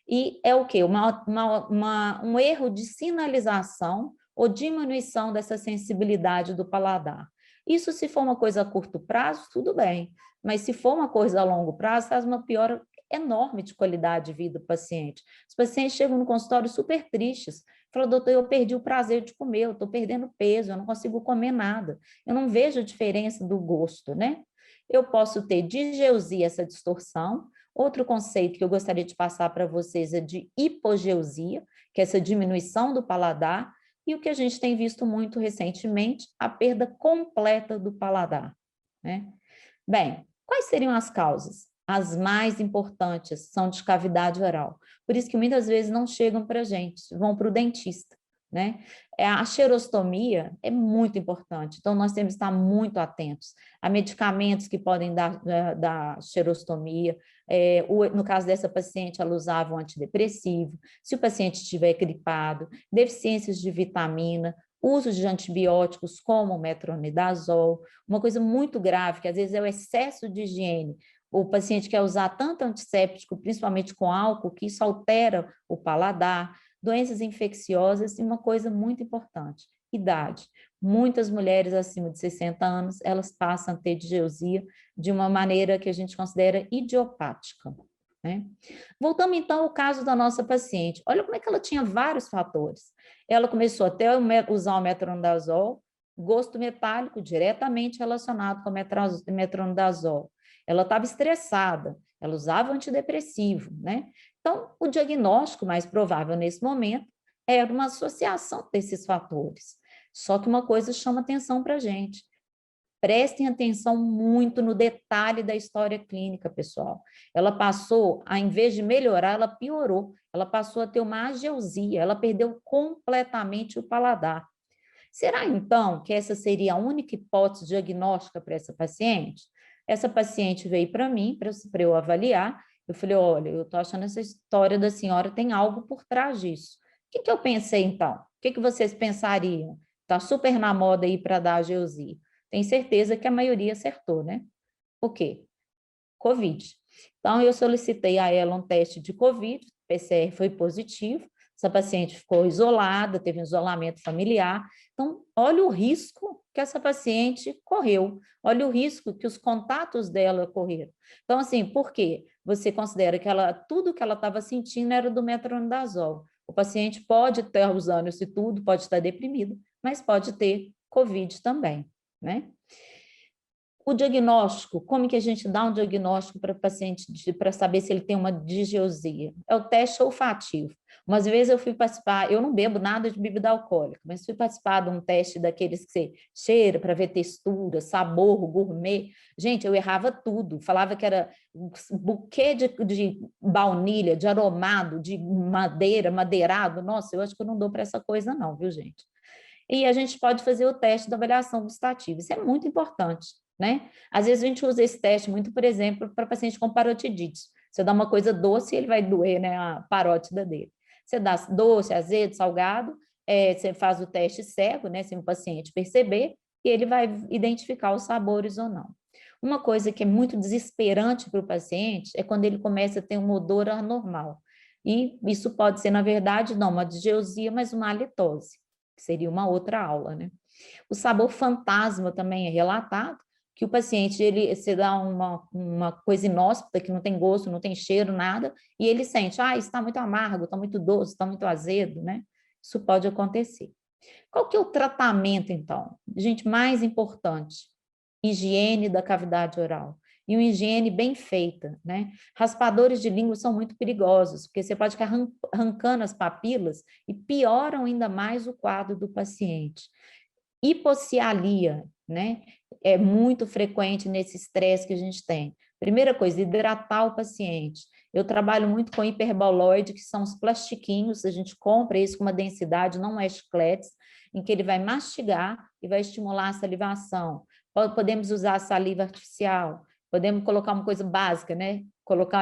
E é o quê? Um erro de sinalização ou diminuição dessa sensibilidade do paladar. Isso, se for uma coisa a curto prazo, tudo bem. Mas se for uma coisa a longo prazo, faz uma piora enorme de qualidade de vida do paciente. Os pacientes chegam no consultório super tristes, falam, doutor, eu perdi o prazer de comer, eu estou perdendo peso, eu não consigo comer nada, eu não vejo a diferença do gosto, né? Eu posso ter digeusia, essa distorção. Outro conceito que eu gostaria de passar para vocês é de hipogeusia, que é essa diminuição do paladar, e o que a gente tem visto muito recentemente, a perda completa do paladar, né? Bem, quais seriam as causas? As mais importantes são de cavidade oral. Por isso que muitas vezes não chegam para a gente, vão para o dentista, né? A xerostomia é muito importante, então nós temos que estar muito atentos a medicamentos que podem dar xerostomia. No caso dessa paciente, ela usava um antidepressivo. Se o paciente estiver gripado, deficiências de vitamina, uso de antibióticos como o metronidazol, uma coisa muito grave, que às vezes é o excesso de higiene. O paciente quer usar tanto antisséptico, principalmente com álcool, que isso altera o paladar, doenças infecciosas e uma coisa muito importante, idade. Muitas mulheres acima de 60 anos, elas passam a ter digeusia de uma maneira que a gente considera idiopática, né? Voltamos então ao caso da nossa paciente. Olha como é que ela tinha vários fatores. Ela começou até a usar o metronidazol, gosto metálico diretamente relacionado com o metronidazol. Ela estava estressada, ela usava antidepressivo, né? Então, o diagnóstico mais provável nesse momento era uma associação desses fatores. Só que uma coisa chama atenção para a gente. Prestem atenção muito no detalhe da história clínica, pessoal. Ela passou, ao invés de melhorar, ela piorou. Ela passou a ter uma ageusia, ela perdeu completamente o paladar. Será, então, que essa seria a única hipótese diagnóstica para essa paciente? Essa paciente veio para mim, para eu avaliar. Eu falei, olha, eu estou achando essa história da senhora tem algo por trás disso. O que eu pensei, então? O que vocês pensariam? Está super na moda aí para dar a Geosia. Tenho certeza que a maioria acertou, né? O quê? Covid. Então, eu solicitei a ela um teste de Covid, PCR foi positivo, essa paciente ficou isolada, teve um isolamento familiar. Então, olha o risco que essa paciente correu, olha o risco que os contatos dela correram. Então, assim, por quê? Você considera que tudo que ela estava sentindo era do metronidazol. O paciente pode estar usando isso tudo, pode estar deprimido, mas pode ter Covid também, né? O diagnóstico, como que a gente dá um diagnóstico para o paciente para saber se ele tem uma disgeusia? É o teste olfativo. Umas vezes eu fui participar, eu não bebo nada de bebida alcoólica, mas fui participar de um teste daqueles que você cheira para ver textura, sabor, gourmet. Gente, eu errava tudo, falava que era um buquê de baunilha, de aromado, de madeira, madeirado. Nossa, eu acho que eu não dou para essa coisa não, viu, gente? E a gente pode fazer o teste da avaliação gustativa, isso é muito importante, né? Às vezes a gente usa esse teste muito, por exemplo, para paciente com parotidite. Você dá uma coisa doce, ele vai doer, né, a parótida dele. Você dá doce, azedo, salgado, você faz o teste cego, né, se o paciente perceber, e ele vai identificar os sabores ou não. Uma coisa que é muito desesperante para o paciente é quando ele começa a ter um odor anormal. E isso pode ser, na verdade, não uma disgeusia, mas uma halitose, que seria uma outra aula, né? O sabor fantasma também é relatado, que o paciente, você dá uma coisa inóspita, que não tem gosto, não tem cheiro, nada, e ele sente, está muito amargo, está muito doce, está muito azedo, né? Isso pode acontecer. Qual que é o tratamento, então? Gente, mais importante, higiene da cavidade oral. E uma higiene bem feita, né? Raspadores de língua são muito perigosos, porque você pode ficar arrancando as papilas e pioram ainda mais o quadro do paciente. Hipocialia, né? É muito frequente nesse estresse que a gente tem. Primeira coisa, hidratar o paciente. Eu trabalho muito com hiperboloide, que são os plastiquinhos, a gente compra isso com uma densidade, não é chicletes, em que ele vai mastigar e vai estimular a salivação. Podemos usar saliva artificial, podemos colocar uma coisa básica, né?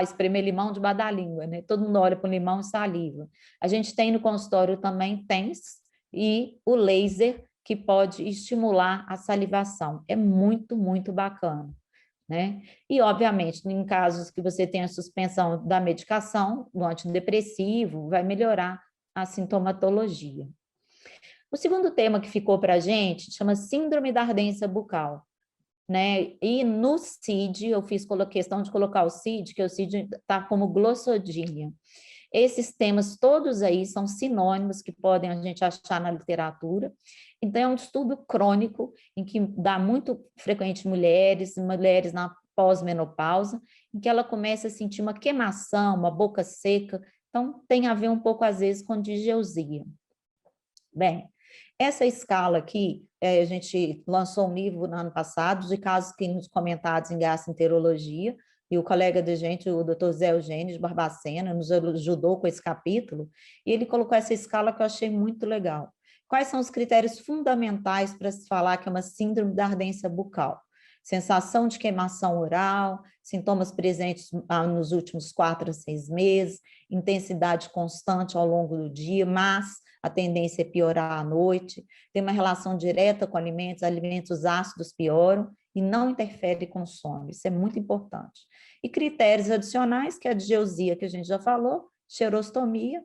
Espremer limão debaixo da língua, né? Todo mundo olha para o limão e saliva. A gente tem no consultório também TENS e o laser, que pode estimular a salivação. É muito, muito bacana, né? E, obviamente, em casos que você tem a suspensão da medicação, do antidepressivo, vai melhorar a sintomatologia. O segundo tema que ficou para a gente chama Síndrome da Ardência Bucal, né? E no CID, eu fiz questão de colocar o CID, que o CID está como glossodínia. Esses temas todos aí são sinônimos que podem a gente achar na literatura. Então, é um distúrbio crônico em que dá muito frequente mulheres na pós-menopausa, em que ela começa a sentir uma queimação, uma boca seca. Então, tem a ver um pouco, às vezes, com disgeusia. Bem, essa escala aqui, a gente lançou um livro no ano passado de casos clínicos comentados em gastroenterologia, e o colega da gente, o Dr. Zé Eugênio de Barbacena, nos ajudou com esse capítulo, e ele colocou essa escala que eu achei muito legal. Quais são os critérios fundamentais para se falar que é uma síndrome da ardência bucal? Sensação de queimação oral, sintomas presentes nos últimos 4 a 6 meses, intensidade constante ao longo do dia, mas a tendência é piorar à noite, tem uma relação direta com alimentos ácidos pioram e não interfere com o sono, isso é muito importante. E critérios adicionais, que é a disgeusia, que a gente já falou, xerostomia,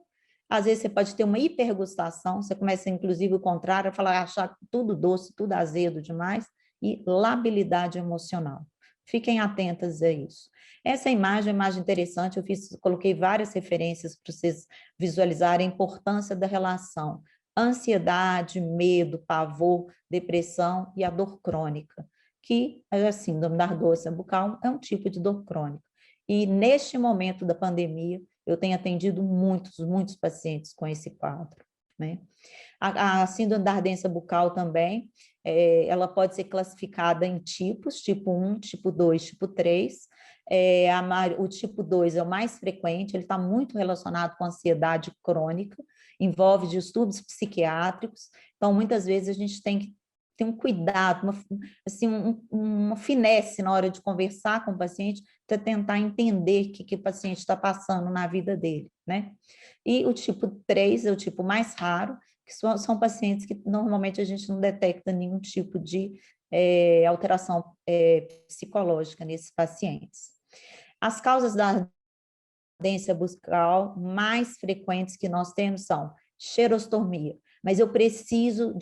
às vezes você pode ter uma hipergustação, você começa, inclusive, o contrário, a falar, achar tudo doce, tudo azedo demais, e labilidade emocional. Fiquem atentas a isso. Essa imagem é uma imagem interessante, coloquei várias referências para vocês visualizarem a importância da relação. Ansiedade, medo, pavor, depressão e a dor crônica, que a síndrome da ardência bucal é um tipo de dor crônica. E neste momento da pandemia, eu tenho atendido muitos pacientes com esse quadro, né? A síndrome da ardência bucal também, ela pode ser classificada em tipos, tipo 1, tipo 2, tipo 3. O tipo 2 é o mais frequente, ele está muito relacionado com ansiedade crônica, envolve distúrbios psiquiátricos, então muitas vezes a gente tem que ter um cuidado, uma finesse na hora de conversar com o paciente para tentar entender o que o paciente está passando na vida dele, né? E o tipo 3 é o tipo mais raro, que são pacientes que normalmente a gente não detecta nenhum tipo de alteração psicológica nesses pacientes. As causas da ardência bucal mais frequentes que nós temos são xerostomia, mas eu preciso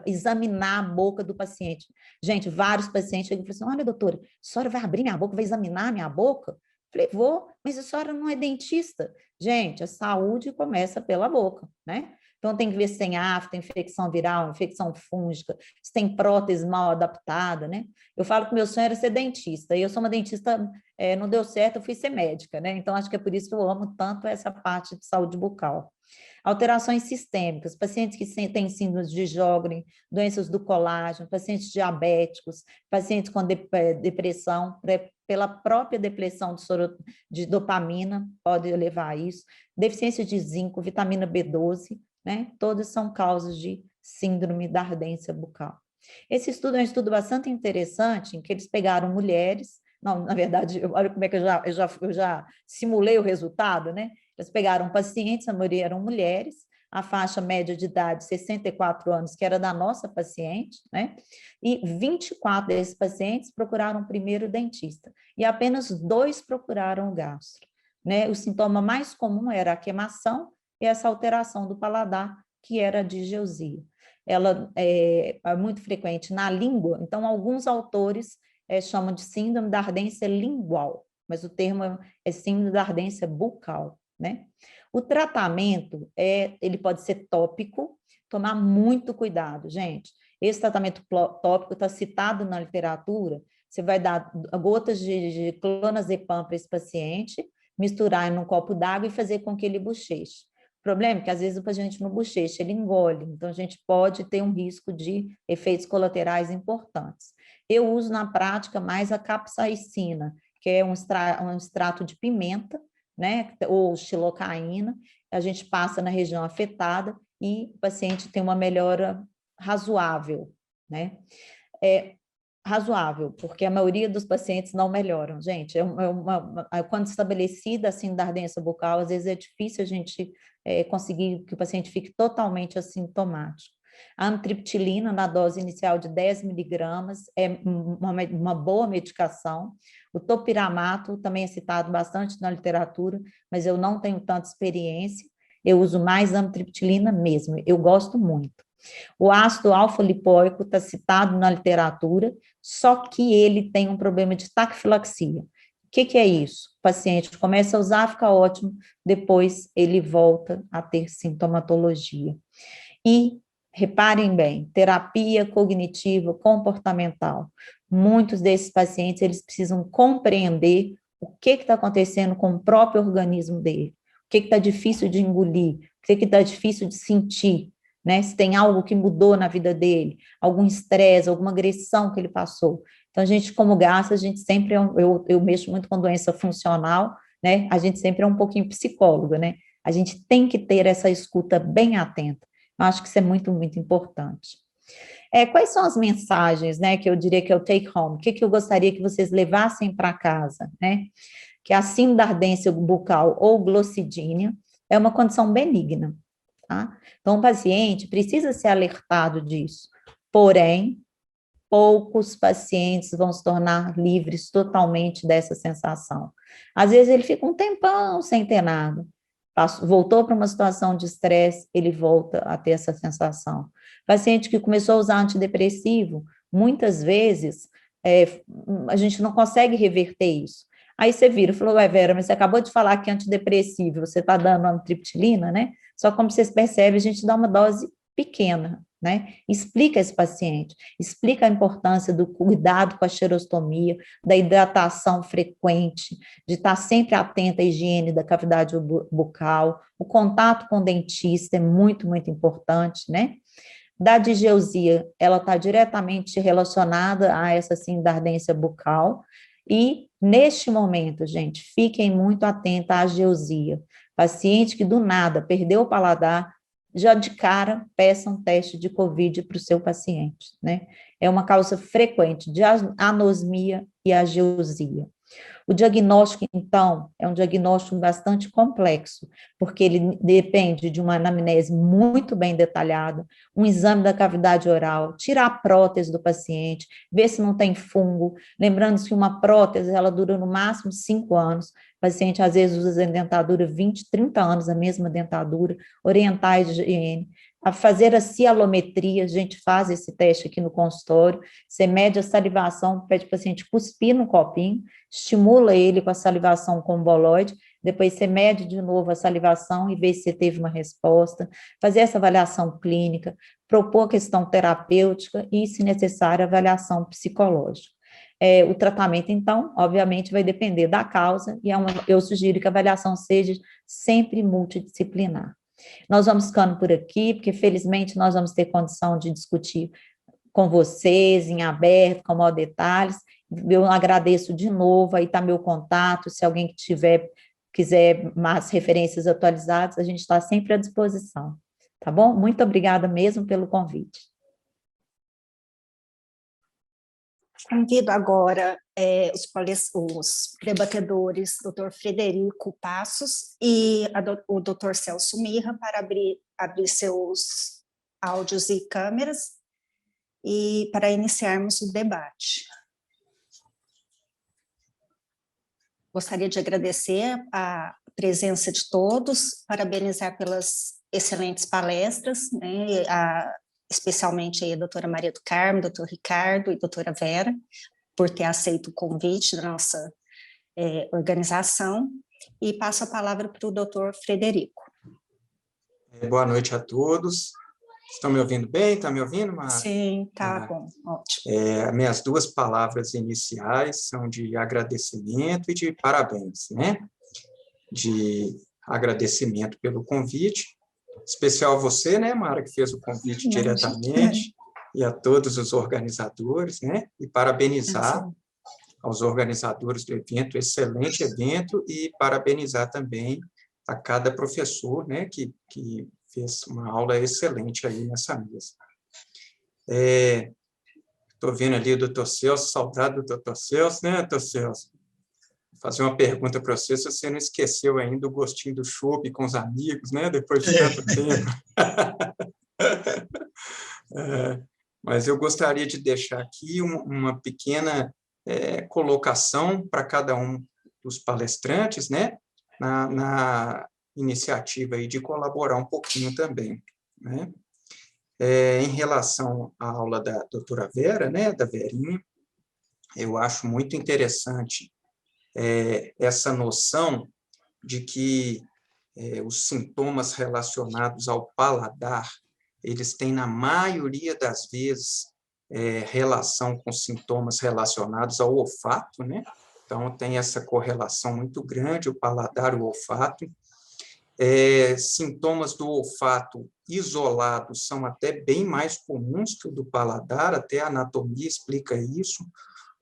examinar a boca do paciente. Gente, vários pacientes chegam e falam assim, olha, doutora, a senhora vai abrir minha boca, vai examinar minha boca? Falei, vou, mas a senhora não é dentista. Gente, a saúde começa pela boca, né? Então, tem que ver se tem afta, infecção viral, infecção fúngica, se tem prótese mal adaptada, né? Eu falo que meu sonho era ser dentista, e eu sou uma dentista, não deu certo, eu fui ser médica, né? Então, acho que é por isso que eu amo tanto essa parte de saúde bucal. Alterações sistêmicas, pacientes que têm síndrome de Sjögren, doenças do colágeno, pacientes diabéticos, pacientes com depressão, pela própria depressão de dopamina, pode levar a isso, deficiência de zinco, vitamina B12, né? Todas são causas de síndrome da ardência bucal. Esse estudo é um estudo bastante interessante, em que eles pegaram mulheres, não, na verdade, olha como é que eu já simulei o resultado, né? Eles pegaram pacientes, a maioria eram mulheres, a faixa média de idade 64 anos, que era da nossa paciente, né? E 24 desses pacientes procuraram primeiro o dentista, e apenas 2 procuraram o gastro, né? O sintoma mais comum era a queimação e essa alteração do paladar, que era a digeusia. Ela é muito frequente na língua, então alguns autores chamam de síndrome da ardência lingual, mas o termo é síndrome da ardência bucal, né? O tratamento, ele pode ser tópico, tomar muito cuidado, gente. Esse tratamento tópico está citado na literatura, você vai dar gotas de clonazepam para esse paciente, misturar em um copo d'água e fazer com que ele bocheche. O problema é que às vezes o paciente não bochecha, ele engole, então a gente pode ter um risco de efeitos colaterais importantes. Eu uso na prática mais a capsaicina, que é um extrato de pimenta, né, ou xilocaína, a gente passa na região afetada e o paciente tem uma melhora razoável, né? Razoável, porque a maioria dos pacientes não melhoram, gente. Quando estabelecida assim da ardência bucal, às vezes é difícil a gente conseguir que o paciente fique totalmente assintomático. A amitriptilina, na dose inicial de 10 miligramas, é uma boa medicação. O topiramato também é citado bastante na literatura, mas eu não tenho tanta experiência. Eu uso mais amitriptilina mesmo, eu gosto muito. O ácido alfa-lipoico está citado na literatura, só que ele tem um problema de taquifilaxia. O que é isso? O paciente começa a usar, fica ótimo, depois ele volta a ter sintomatologia. E, reparem bem, terapia cognitiva comportamental. Muitos desses pacientes, eles precisam compreender o que está acontecendo com o próprio organismo dele, o que está difícil de engolir, o que está difícil de sentir, né? Se tem algo que mudou na vida dele, algum estresse, alguma agressão que ele passou. Então, a gente, como gasta, a gente sempre, eu mexo muito com doença funcional, né? A gente sempre é um pouquinho psicóloga, né? A gente tem que ter essa escuta bem atenta. Eu acho que isso é muito, muito importante. Quais são as mensagens, né, que eu diria que é o take home? O que eu gostaria que vocês levassem para casa, né? Que a síndrome da ardência bucal ou glossidínia é uma condição benigna, tá? Então, o paciente precisa ser alertado disso, porém, poucos pacientes vão se tornar livres totalmente dessa sensação. Às vezes ele fica um tempão sem ter nada, voltou para uma situação de estresse, ele volta a ter essa sensação. Paciente que começou a usar antidepressivo, muitas vezes a gente não consegue reverter isso. Aí você vira e falou, ué, Vera, mas você acabou de falar que é antidepressivo, você está dando amitriptilina, né? Só como vocês percebem, a gente dá uma dose pequena, né? Explica esse paciente, explica a importância do cuidado com a xerostomia, da hidratação frequente, de estar sempre atenta à higiene da cavidade bucal, o contato com o dentista é muito, muito importante, né? Da digeusia, ela está diretamente relacionada a essa síndrome da ardência bucal, e neste momento, gente, fiquem muito atentos à ageusia. Paciente que do nada perdeu o paladar, já de cara peça um teste de COVID para o seu paciente, né? É uma causa frequente de anosmia e ageusia. O diagnóstico, então, é um diagnóstico bastante complexo, porque ele depende de uma anamnese muito bem detalhada, um exame da cavidade oral, tirar a prótese do paciente, ver se não tem fungo. Lembrando que uma prótese, ela dura no máximo 5 anos. O paciente, às vezes, usa dentadura 20, 30 anos, a mesma dentadura, orientar a higiene. A fazer a cialometria, a gente faz esse teste aqui no consultório, você mede a salivação, pede para o paciente cuspir no copinho, estimula ele com a salivação com o boloide, depois você mede de novo a salivação e vê se teve uma resposta, fazer essa avaliação clínica, propor a questão terapêutica e, se necessário, avaliação psicológica. O tratamento, então, obviamente, vai depender da causa e eu sugiro que a avaliação seja sempre multidisciplinar. Nós vamos ficando por aqui, porque felizmente nós vamos ter condição de discutir com vocês em aberto, com maior detalhes. Eu agradeço de novo, aí está meu contato, se alguém que quiser mais referências atualizadas, a gente está sempre à disposição, tá bom? Muito obrigada mesmo pelo convite. Convido agora os debatedores, Dr. Frederico Passos e o Dr. Celso Mirra, para abrir seus áudios e câmeras e para iniciarmos o debate. Gostaria de agradecer a presença de todos, parabenizar pelas excelentes palestras, né, especialmente aí a doutora Maria do Carmo, doutor Ricardo e doutora Vera, por ter aceito o convite da nossa organização, e passo a palavra para o doutor Frederico. Boa noite a todos. Estão me ouvindo bem? Está me ouvindo, Mara? Sim, tá bom, ótimo. Minhas duas palavras iniciais são de agradecimento e de parabéns, né? De agradecimento pelo convite, especial a você, né, Mara, que fez o convite diretamente, e a todos os organizadores, né, e parabenizar aos organizadores do evento, excelente evento, e parabenizar também a cada professor, né, que fez uma aula excelente aí nessa mesa. Estou vendo ali o doutor Celso, saudade do doutor Celso, né, doutor Celso? Vou fazer uma pergunta para você, se você não esqueceu ainda o gostinho do chopp com os amigos, né, depois de tanto tempo. Mas eu gostaria de deixar aqui uma pequena colocação para cada um dos palestrantes, né, na iniciativa aí de colaborar um pouquinho também, né. Em relação à aula da doutora Vera, né, da Verinha, eu acho muito interessante essa noção de que os sintomas relacionados ao paladar, eles têm, na maioria das vezes, relação com sintomas relacionados ao olfato, né? Então, tem essa correlação muito grande, o paladar e o olfato. Sintomas do olfato isolados são até bem mais comuns que o do paladar, até a anatomia explica isso.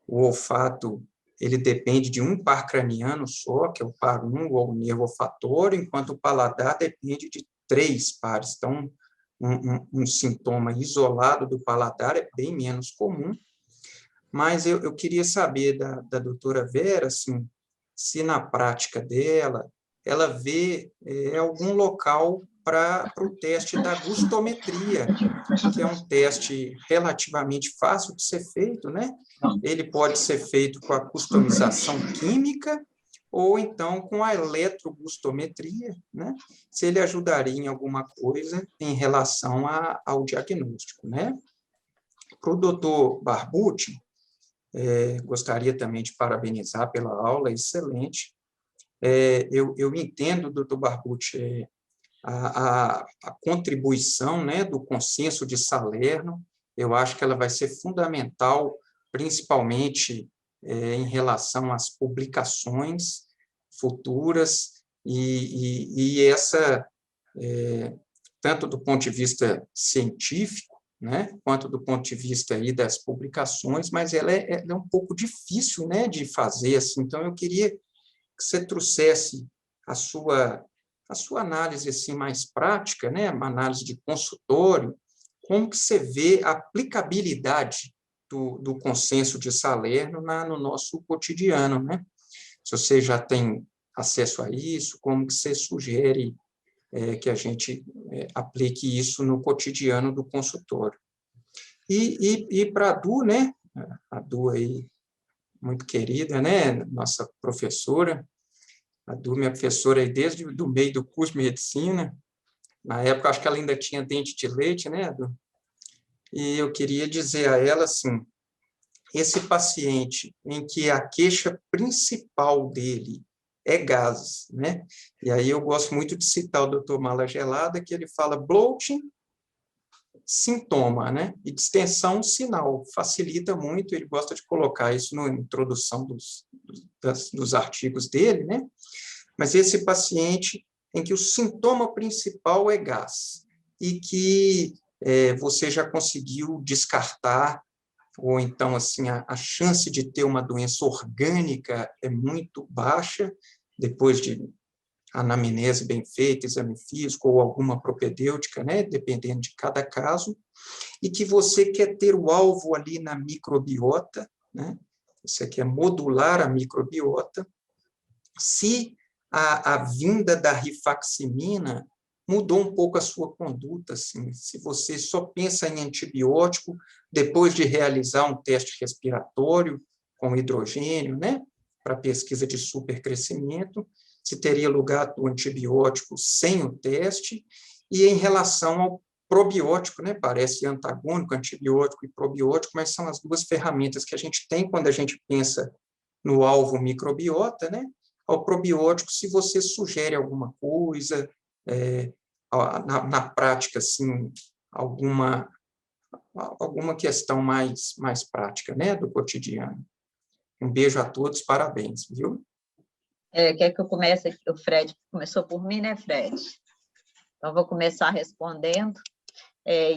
O olfato, ele depende de um par craniano só, que é o par 1, ou o nervo olfatório, enquanto o paladar depende de 3 pares. Então, um sintoma isolado do paladar é bem menos comum. Mas eu queria saber da doutora Vera, assim, se na prática dela, ela vê algum local para o teste da gustometria, que é um teste relativamente fácil de ser feito, né? Ele pode ser feito com a customização química ou então com a eletrogustometria, né? Se ele ajudaria em alguma coisa em relação ao diagnóstico, né? Para o doutor Barbucci, gostaria também de parabenizar pela aula, excelente. Eu entendo, doutor Barbucci, a contribuição, né, do consenso de Salerno, eu acho que ela vai ser fundamental, principalmente em relação às publicações futuras, e essa, tanto do ponto de vista científico, né, quanto do ponto de vista aí das publicações, mas ela é um pouco difícil, né, de fazer assim. Então, eu queria que você trouxesse a sua a sua análise assim, mais prática, né, uma análise de consultório, como que você vê a aplicabilidade do consenso de Salerno no nosso cotidiano, né? Se você já tem acesso a isso, como que você sugere que a gente aplique isso no cotidiano do consultório? E para a Du, né? A Du aí, muito querida, né? Nossa professora, a Du, minha professora aí desde o meio do curso de medicina. Na época, acho que ela ainda tinha dente de leite, né, Du? E eu queria dizer a ela, assim, esse paciente em que a queixa principal dele é gases, né? E aí eu gosto muito de citar o Dr. Mala Gelada, que ele fala bloating, sintoma, né? E distensão, sinal. Facilita muito, ele gosta de colocar isso na introdução dos artigos dele, né? Mas esse paciente em que o sintoma principal é gás e que você já conseguiu descartar, ou então assim a chance de ter uma doença orgânica é muito baixa, depois de anamnese bem feita, exame físico ou alguma propedêutica, né, dependendo de cada caso, e que você quer ter o alvo ali na microbiota, né, você quer modular a microbiota. Se a vinda da rifaximina mudou um pouco a sua conduta, assim, se você só pensa em antibiótico depois de realizar um teste respiratório com hidrogênio, né, para pesquisa de supercrescimento, se teria lugar o antibiótico sem o teste, e em relação ao probiótico, né, parece antagônico, antibiótico e probiótico, mas são as duas ferramentas que a gente tem quando a gente pensa no alvo microbiota, né, ao probiótico, se você sugere alguma coisa, na prática, assim, alguma questão mais prática, né, do cotidiano. Um beijo a todos, parabéns, viu? Quer que eu comece aqui? O Fred começou por mim, né, Fred? Então, vou começar respondendo.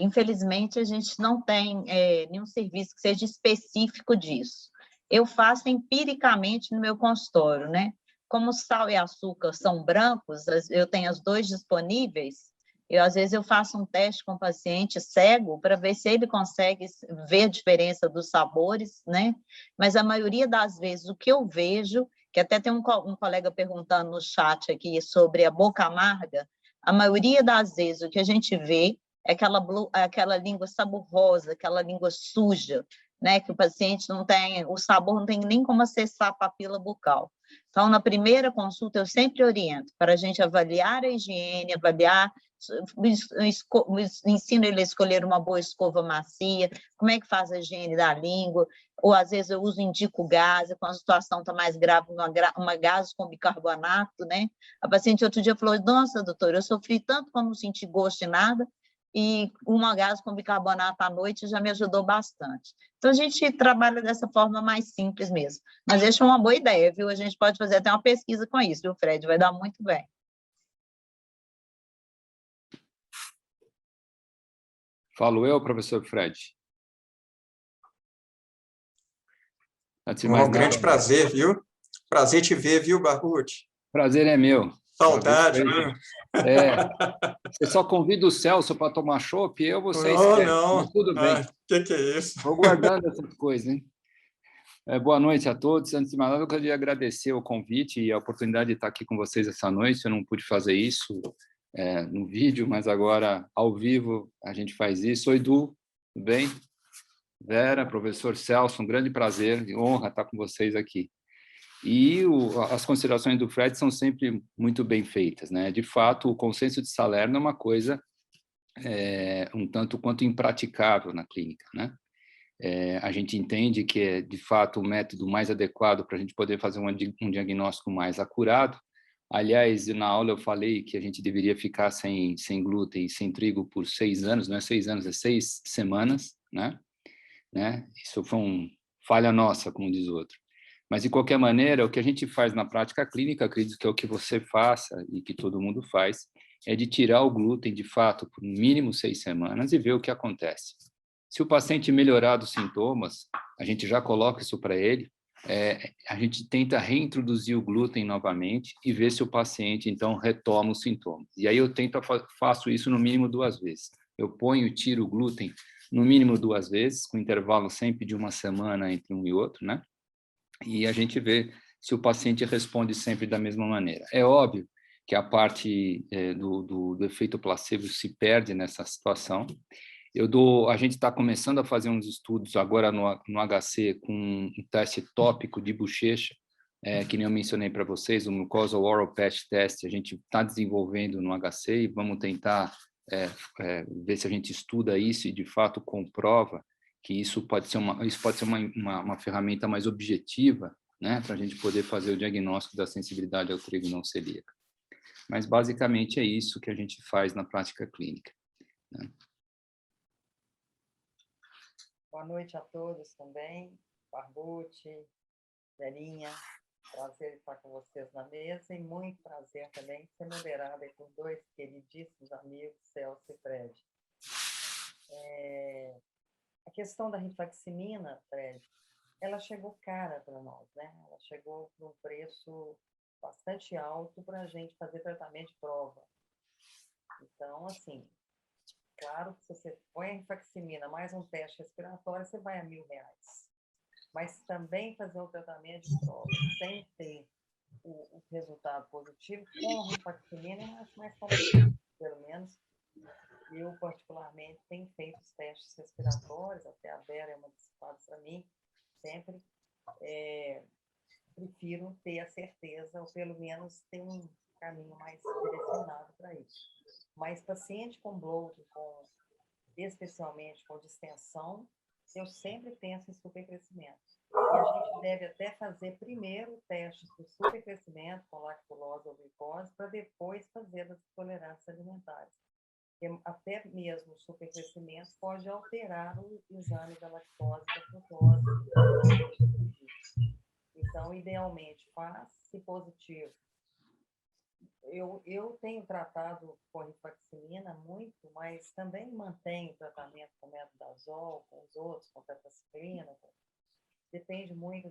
Infelizmente, a gente não tem nenhum serviço que seja específico disso. Eu faço empiricamente no meu consultório, né? Como sal e açúcar são brancos, eu tenho os dois disponíveis, às vezes eu faço um teste com o paciente cego para ver se ele consegue ver a diferença dos sabores, né? Mas a maioria das vezes o que eu vejo, que até tem um colega perguntando no chat aqui sobre a boca amarga, a maioria das vezes o que a gente vê é aquela língua saborosa, aquela língua suja, né? Que o paciente não tem, o sabor não tem nem como acessar a papila bucal. Então, na primeira consulta, eu sempre oriento para a gente avaliar a higiene, ensino ele a escolher uma boa escova macia, como é que faz a higiene da língua, ou às vezes eu indico gás, quando a situação está mais grave, uma gás com bicarbonato, né? A paciente outro dia falou, nossa, doutora, eu sofri tanto quando não senti gosto de nada, e uma gás com bicarbonato à noite já me ajudou bastante. Então, a gente trabalha dessa forma mais simples mesmo. Mas deixa uma boa ideia, viu? A gente pode fazer até uma pesquisa com isso, viu, Fred? Vai dar muito bem. Falo eu, professor Fred. Um grande prazer, viu? Prazer te ver, viu, Barruti? Prazer é meu. Saudade, viu? Você só convida o Celso para tomar chopp, você não, esquece. Não, mas tudo bem. Que é isso? Vou guardando essas coisas, hein? Boa noite a todos. Antes de mais nada, eu queria agradecer o convite e a oportunidade de estar aqui com vocês essa noite. Eu não pude fazer isso no vídeo, mas agora, ao vivo, a gente faz isso. Oi, Du, tudo bem? Vera, professor Celso, um grande prazer e honra estar com vocês aqui. E as considerações do Fred são sempre muito bem feitas, né? De fato, o consenso de Salerno é uma coisa um tanto quanto impraticável na clínica, né? A gente entende que é, de fato, o método mais adequado para a gente poder fazer um diagnóstico mais acurado. Aliás, na aula eu falei que a gente deveria ficar sem glúten e sem trigo por 6 anos, não é 6 anos, é 6 semanas, né? Isso foi uma falha nossa, como diz o outro. Mas, de qualquer maneira, o que a gente faz na prática clínica, acredito que é o que você faça e que todo mundo faz, é de tirar o glúten, de fato, por no mínimo 6 semanas e ver o que acontece. Se o paciente melhorar dos sintomas, a gente já coloca isso para ele, a gente tenta reintroduzir o glúten novamente e ver se o paciente, então, retoma os sintomas. E aí eu faço isso no mínimo 2 vezes. Eu ponho e tiro o glúten no mínimo 2 vezes, com intervalo sempre de 1 semana entre um e outro, né? E a gente vê se o paciente responde sempre da mesma maneira. É óbvio que a parte do efeito placebo se perde nessa situação. A gente está começando a fazer uns estudos agora no HC com um teste tópico de bochecha, que nem eu mencionei para vocês, o Mucosal Oral Patch Test, a gente está desenvolvendo no HC e vamos tentar ver se a gente estuda isso e, de fato, comprova que isso pode ser uma ferramenta mais objetiva, né, para a gente poder fazer o diagnóstico da sensibilidade ao trigo não celíaco. Mas, basicamente, é isso que a gente faz na prática clínica, né? Boa noite a todos também. Barbucci, Verinha, prazer estar com vocês na mesa e muito prazer também ser moderada por 2 queridíssimos amigos, Celso e Fred. A questão da rifaximina, Fred, ela chegou cara para nós, né? Ela chegou por um preço bastante alto para a gente fazer tratamento de prova. Então, assim, claro que se você põe a rifaximina mais um teste respiratório, você vai a R$1.000. Mas também fazer um tratamento de prova sem ter o resultado positivo com a rifaximina, eu acho mais complicado. Pelo menos eu, particularmente, tenho feito os testes respiratórios, até a Vera é uma das partes para mim, sempre prefiro ter a certeza, ou pelo menos ter um caminho mais direcionado para isso. Mas paciente com bloqueio, especialmente com distensão, eu sempre penso em supercrescimento. E a gente deve até fazer primeiro o teste do supercrescimento com lactulose ou glicose, para depois fazer as tolerâncias alimentares. Porque até mesmo o supercrescimento pode alterar o exame da lactose, da frutose. Então, idealmente, se positivo. Eu tenho tratado com rifaximina muito, mas também mantenho o tratamento com metronidazol, com os outros, com tetracyclina. Depende muito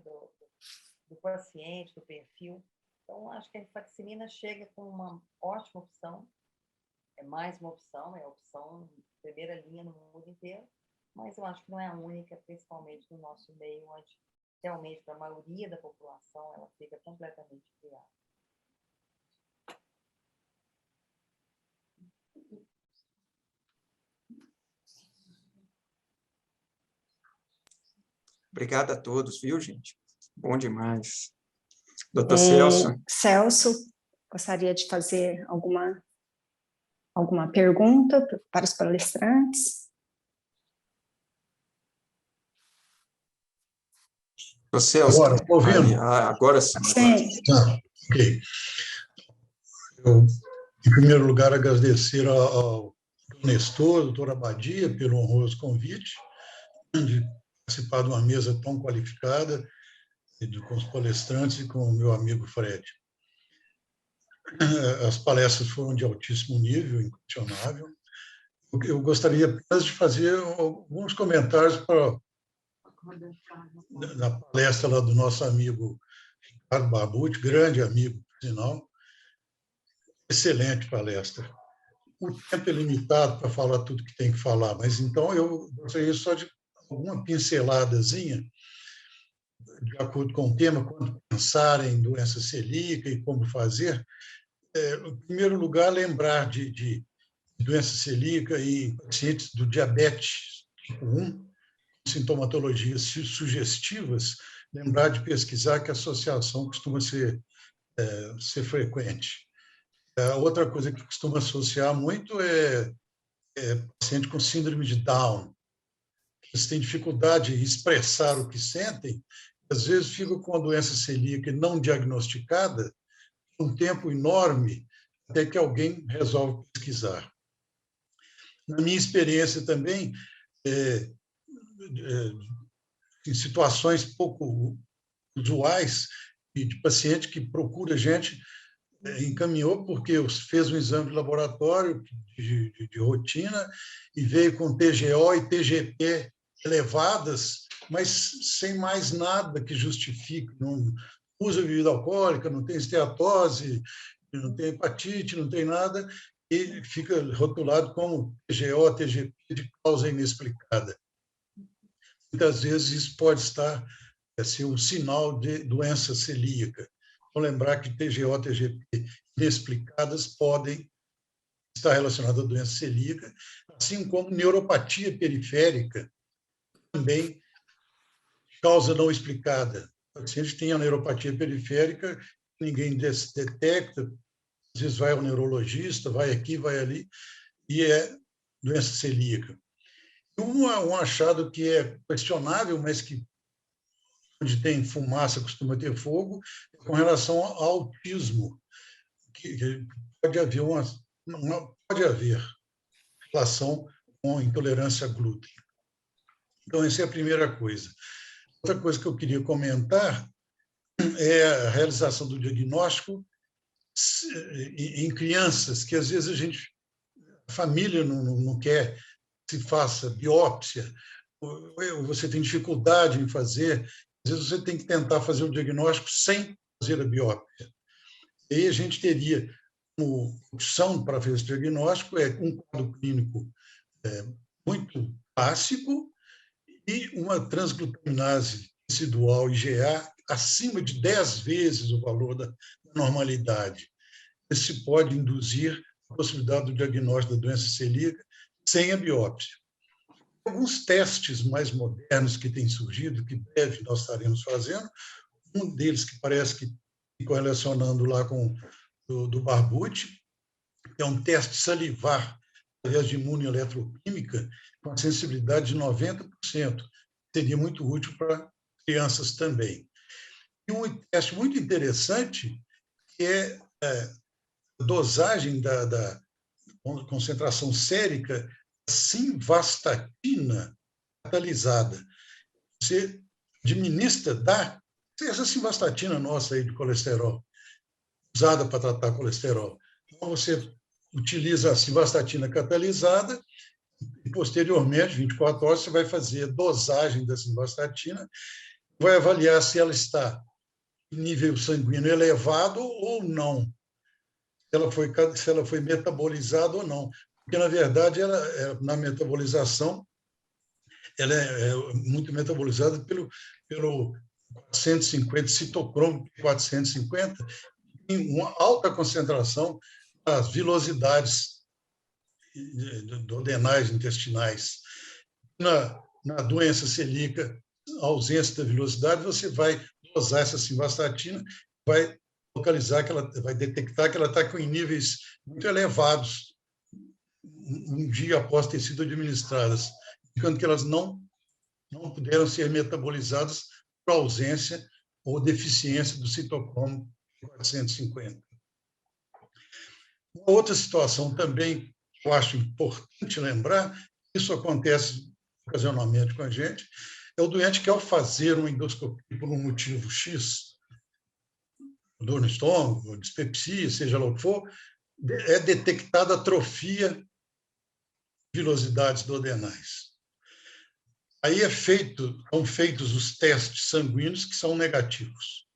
do paciente, do perfil. Então, acho que a rifaximina chega com uma ótima opção. É mais uma opção, é a opção de primeira linha no mundo inteiro, mas eu acho que não é a única, principalmente no nosso meio, onde realmente, para a maioria da população, ela fica completamente criada. Obrigado a todos, viu, gente? Bom demais. Doutor Celso. Celso, gostaria de fazer alguma pergunta para os palestrantes? Doutor Celso. Agora, ouvindo? Agora sim. Sim. Tá, ok. Eu, em primeiro lugar, agradecer ao Nestor, ao doutor Abadia, pelo honroso convite de participar de uma mesa tão qualificada com os palestrantes e com o meu amigo Fred. As palestras foram de altíssimo nível, inquestionável. Eu gostaria apenas de fazer alguns comentários na palestra lá do nosso amigo Ricardo Barbucci, grande amigo, por sinal. Excelente palestra. O tempo é limitado para falar tudo que tem que falar, mas então eu gostaria só de alguma pinceladazinha, de acordo com o tema, quando pensar em doença celíaca e como fazer. Em primeiro lugar, lembrar de doença celíaca e pacientes do diabetes tipo 1, sintomatologias sugestivas, lembrar de pesquisar, que a associação costuma ser frequente. Outra coisa que costuma associar muito é paciente com síndrome de Down. Eles têm dificuldade em expressar o que sentem, às vezes ficam com a doença celíaca não diagnosticada, um tempo enorme até que alguém resolve pesquisar. Na minha experiência também, em situações pouco usuais, de paciente que procura a gente, encaminhou porque fez um exame de laboratório de rotina e veio com TGO e TGP elevadas, mas sem mais nada que justifique. Não usa bebida alcoólica, não tem esteatose, não tem hepatite, não tem nada, e fica rotulado como TGO, TGP de causa inexplicada. Muitas vezes isso pode estar ser um sinal de doença celíaca. Vamos lembrar que TGO, TGP inexplicadas podem estar relacionadas à doença celíaca, assim como neuropatia periférica também causa não explicada. O paciente tem a neuropatia periférica, ninguém detecta, às vezes vai ao neurologista, vai aqui, vai ali, e é doença celíaca. Um achado que é questionável, mas que onde tem fumaça costuma ter fogo, é com relação ao autismo, que pode haver pode haver relação com intolerância a glúten. Então, essa é a primeira coisa. Outra coisa que eu queria comentar é a realização do diagnóstico em crianças, que às vezes a família não quer que se faça biópsia, ou você tem dificuldade em fazer, às vezes você tem que tentar fazer o diagnóstico sem fazer a biópsia. E aí a gente teria como opção para fazer esse diagnóstico um quadro clínico muito clássico e uma transglutaminase residual IgA acima de 10 vezes o valor da normalidade. Isso pode induzir a possibilidade do diagnóstico da doença celíaca sem a biópsia. Alguns testes mais modernos que têm surgido, que breve nós estaremos fazendo, um deles que parece que correlacionando lá com do Barbucci, que é um teste salivar através de imunoeletroquímica com a sensibilidade de 90%. Seria muito útil para crianças também. E um teste muito interessante que é a dosagem da concentração sérica da simvastatina catalisada. Você administra, essa simvastatina nossa aí de colesterol, usada para tratar colesterol. Então, você utiliza a simvastatina catalisada e, posteriormente, 24 horas, você vai fazer a dosagem da simvastatina, vai avaliar se ela está em nível sanguíneo elevado ou não, se ela foi metabolizada ou não. Porque, na verdade, na metabolização, ela é muito metabolizada pelo 450, citocromo 450, em uma alta concentração das vilosidades duodenais intestinais. Na doença celíaca, a ausência da vilosidade, você vai dosar essa simvastatina, vai localizar que ela vai detectar que ela está com níveis muito elevados um dia após ter sido administradas, indicando que elas não puderam ser metabolizadas por ausência ou deficiência do citocromo 450. Uma outra situação também que eu acho importante lembrar, isso acontece ocasionalmente com a gente, é o doente que, ao fazer uma endoscopia por um motivo X, dor no estômago, dispepsia, seja lá o que for, é detectada atrofia de vilosidades duodenais. Aí são feitos os testes sanguíneos que são negativos.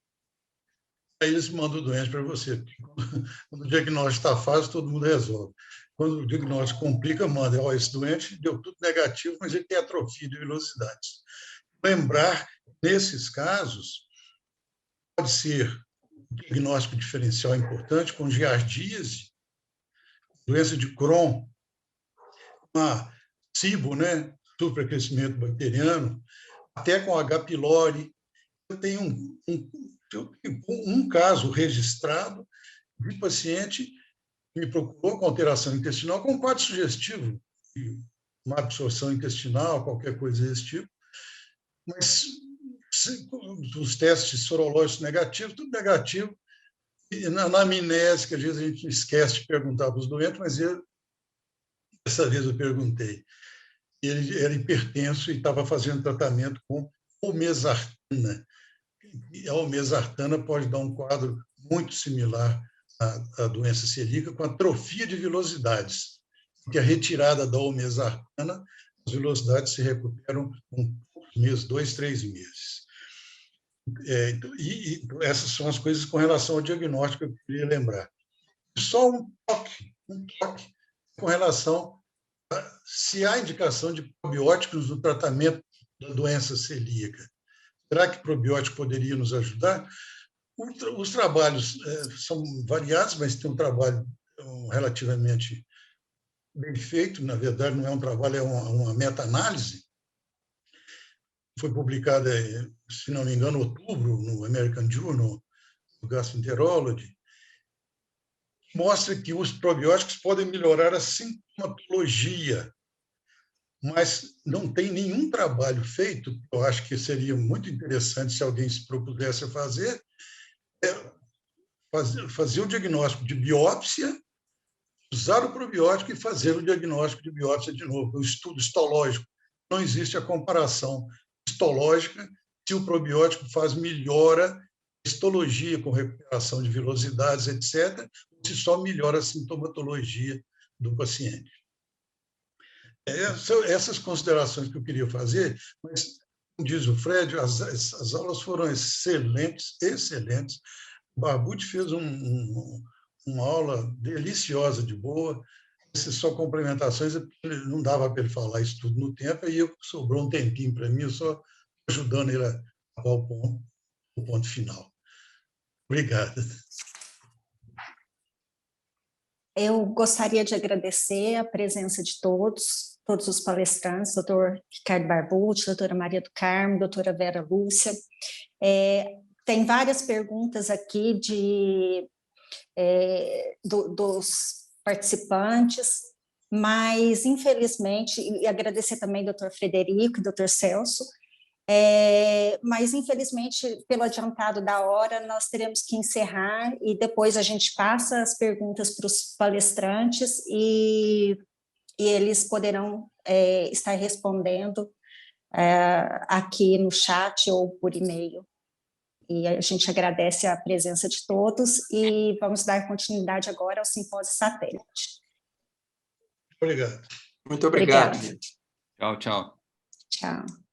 Aí eles mandam o doente para você. Quando o diagnóstico está fácil, todo mundo resolve. Quando o diagnóstico complica, manda, esse doente deu tudo negativo, mas ele tem atrofia de vilosidades. Lembrar, nesses casos, pode ser um diagnóstico diferencial importante com giardíase, doença de Crohn, uma SIBO, né, supercrescimento bacteriano, até com H. pylori. Eu tenho um caso registrado de paciente que me procurou com alteração intestinal, com um quadro sugestivo, uma absorção intestinal, qualquer coisa desse tipo, mas os testes sorológicos negativos, tudo negativo, e na anamnese, que às vezes a gente esquece de perguntar para os doentes, mas dessa vez eu perguntei. Ele era hipertenso e estava fazendo tratamento com olmesartana. E a olmesartana pode dar um quadro muito similar à doença celíaca, com atrofia de vilosidades, porque a retirada da olmesartana, as velocidades se recuperam com meses, 2, 3 meses. E essas são as coisas com relação ao diagnóstico que eu queria lembrar. Só um toque com relação a se há indicação de probióticos no tratamento da doença celíaca. Será que probiótico poderia nos ajudar? Os trabalhos são variados, mas tem um trabalho relativamente bem feito, na verdade não é um trabalho, é uma meta-análise, foi publicada, se não me engano, em outubro, no American Journal of Gastroenterology, mostra que os probióticos podem melhorar a sintomatologia, mas não tem nenhum trabalho feito, eu acho que seria muito interessante se alguém se propusesse a fazer, fazer o diagnóstico de biópsia, usar o probiótico e fazer o diagnóstico de biópsia de novo, o estudo histológico. Não existe a comparação histológica se o probiótico melhora histologia com recuperação de vilosidades, etc., ou se só melhora a sintomatologia do paciente. Essas considerações que eu queria fazer, mas, como diz o Fred, as aulas foram excelentes. O Barbucci fez uma aula deliciosa, de boa. Essas só complementações, não dava para ele falar isso tudo no tempo, e sobrou um tempinho para mim, eu só ajudando ele a acabar o ponto final. Obrigado. Eu gostaria de agradecer a presença de todos os palestrantes, doutor Ricardo Barbucci, doutora Maria do Carmo, doutora Vera Lúcia. Tem várias perguntas aqui dos participantes, mas, infelizmente, e agradecer também ao doutor Frederico e doutor Celso, mas, infelizmente, pelo adiantado da hora, nós teremos que encerrar e depois a gente passa as perguntas para os palestrantes e eles poderão estar respondendo aqui no chat ou por e-mail. E a gente agradece a presença de todos e vamos dar continuidade agora ao Simpósio Satélite. Obrigado. Muito obrigado. Obrigada. Tchau, tchau. Tchau.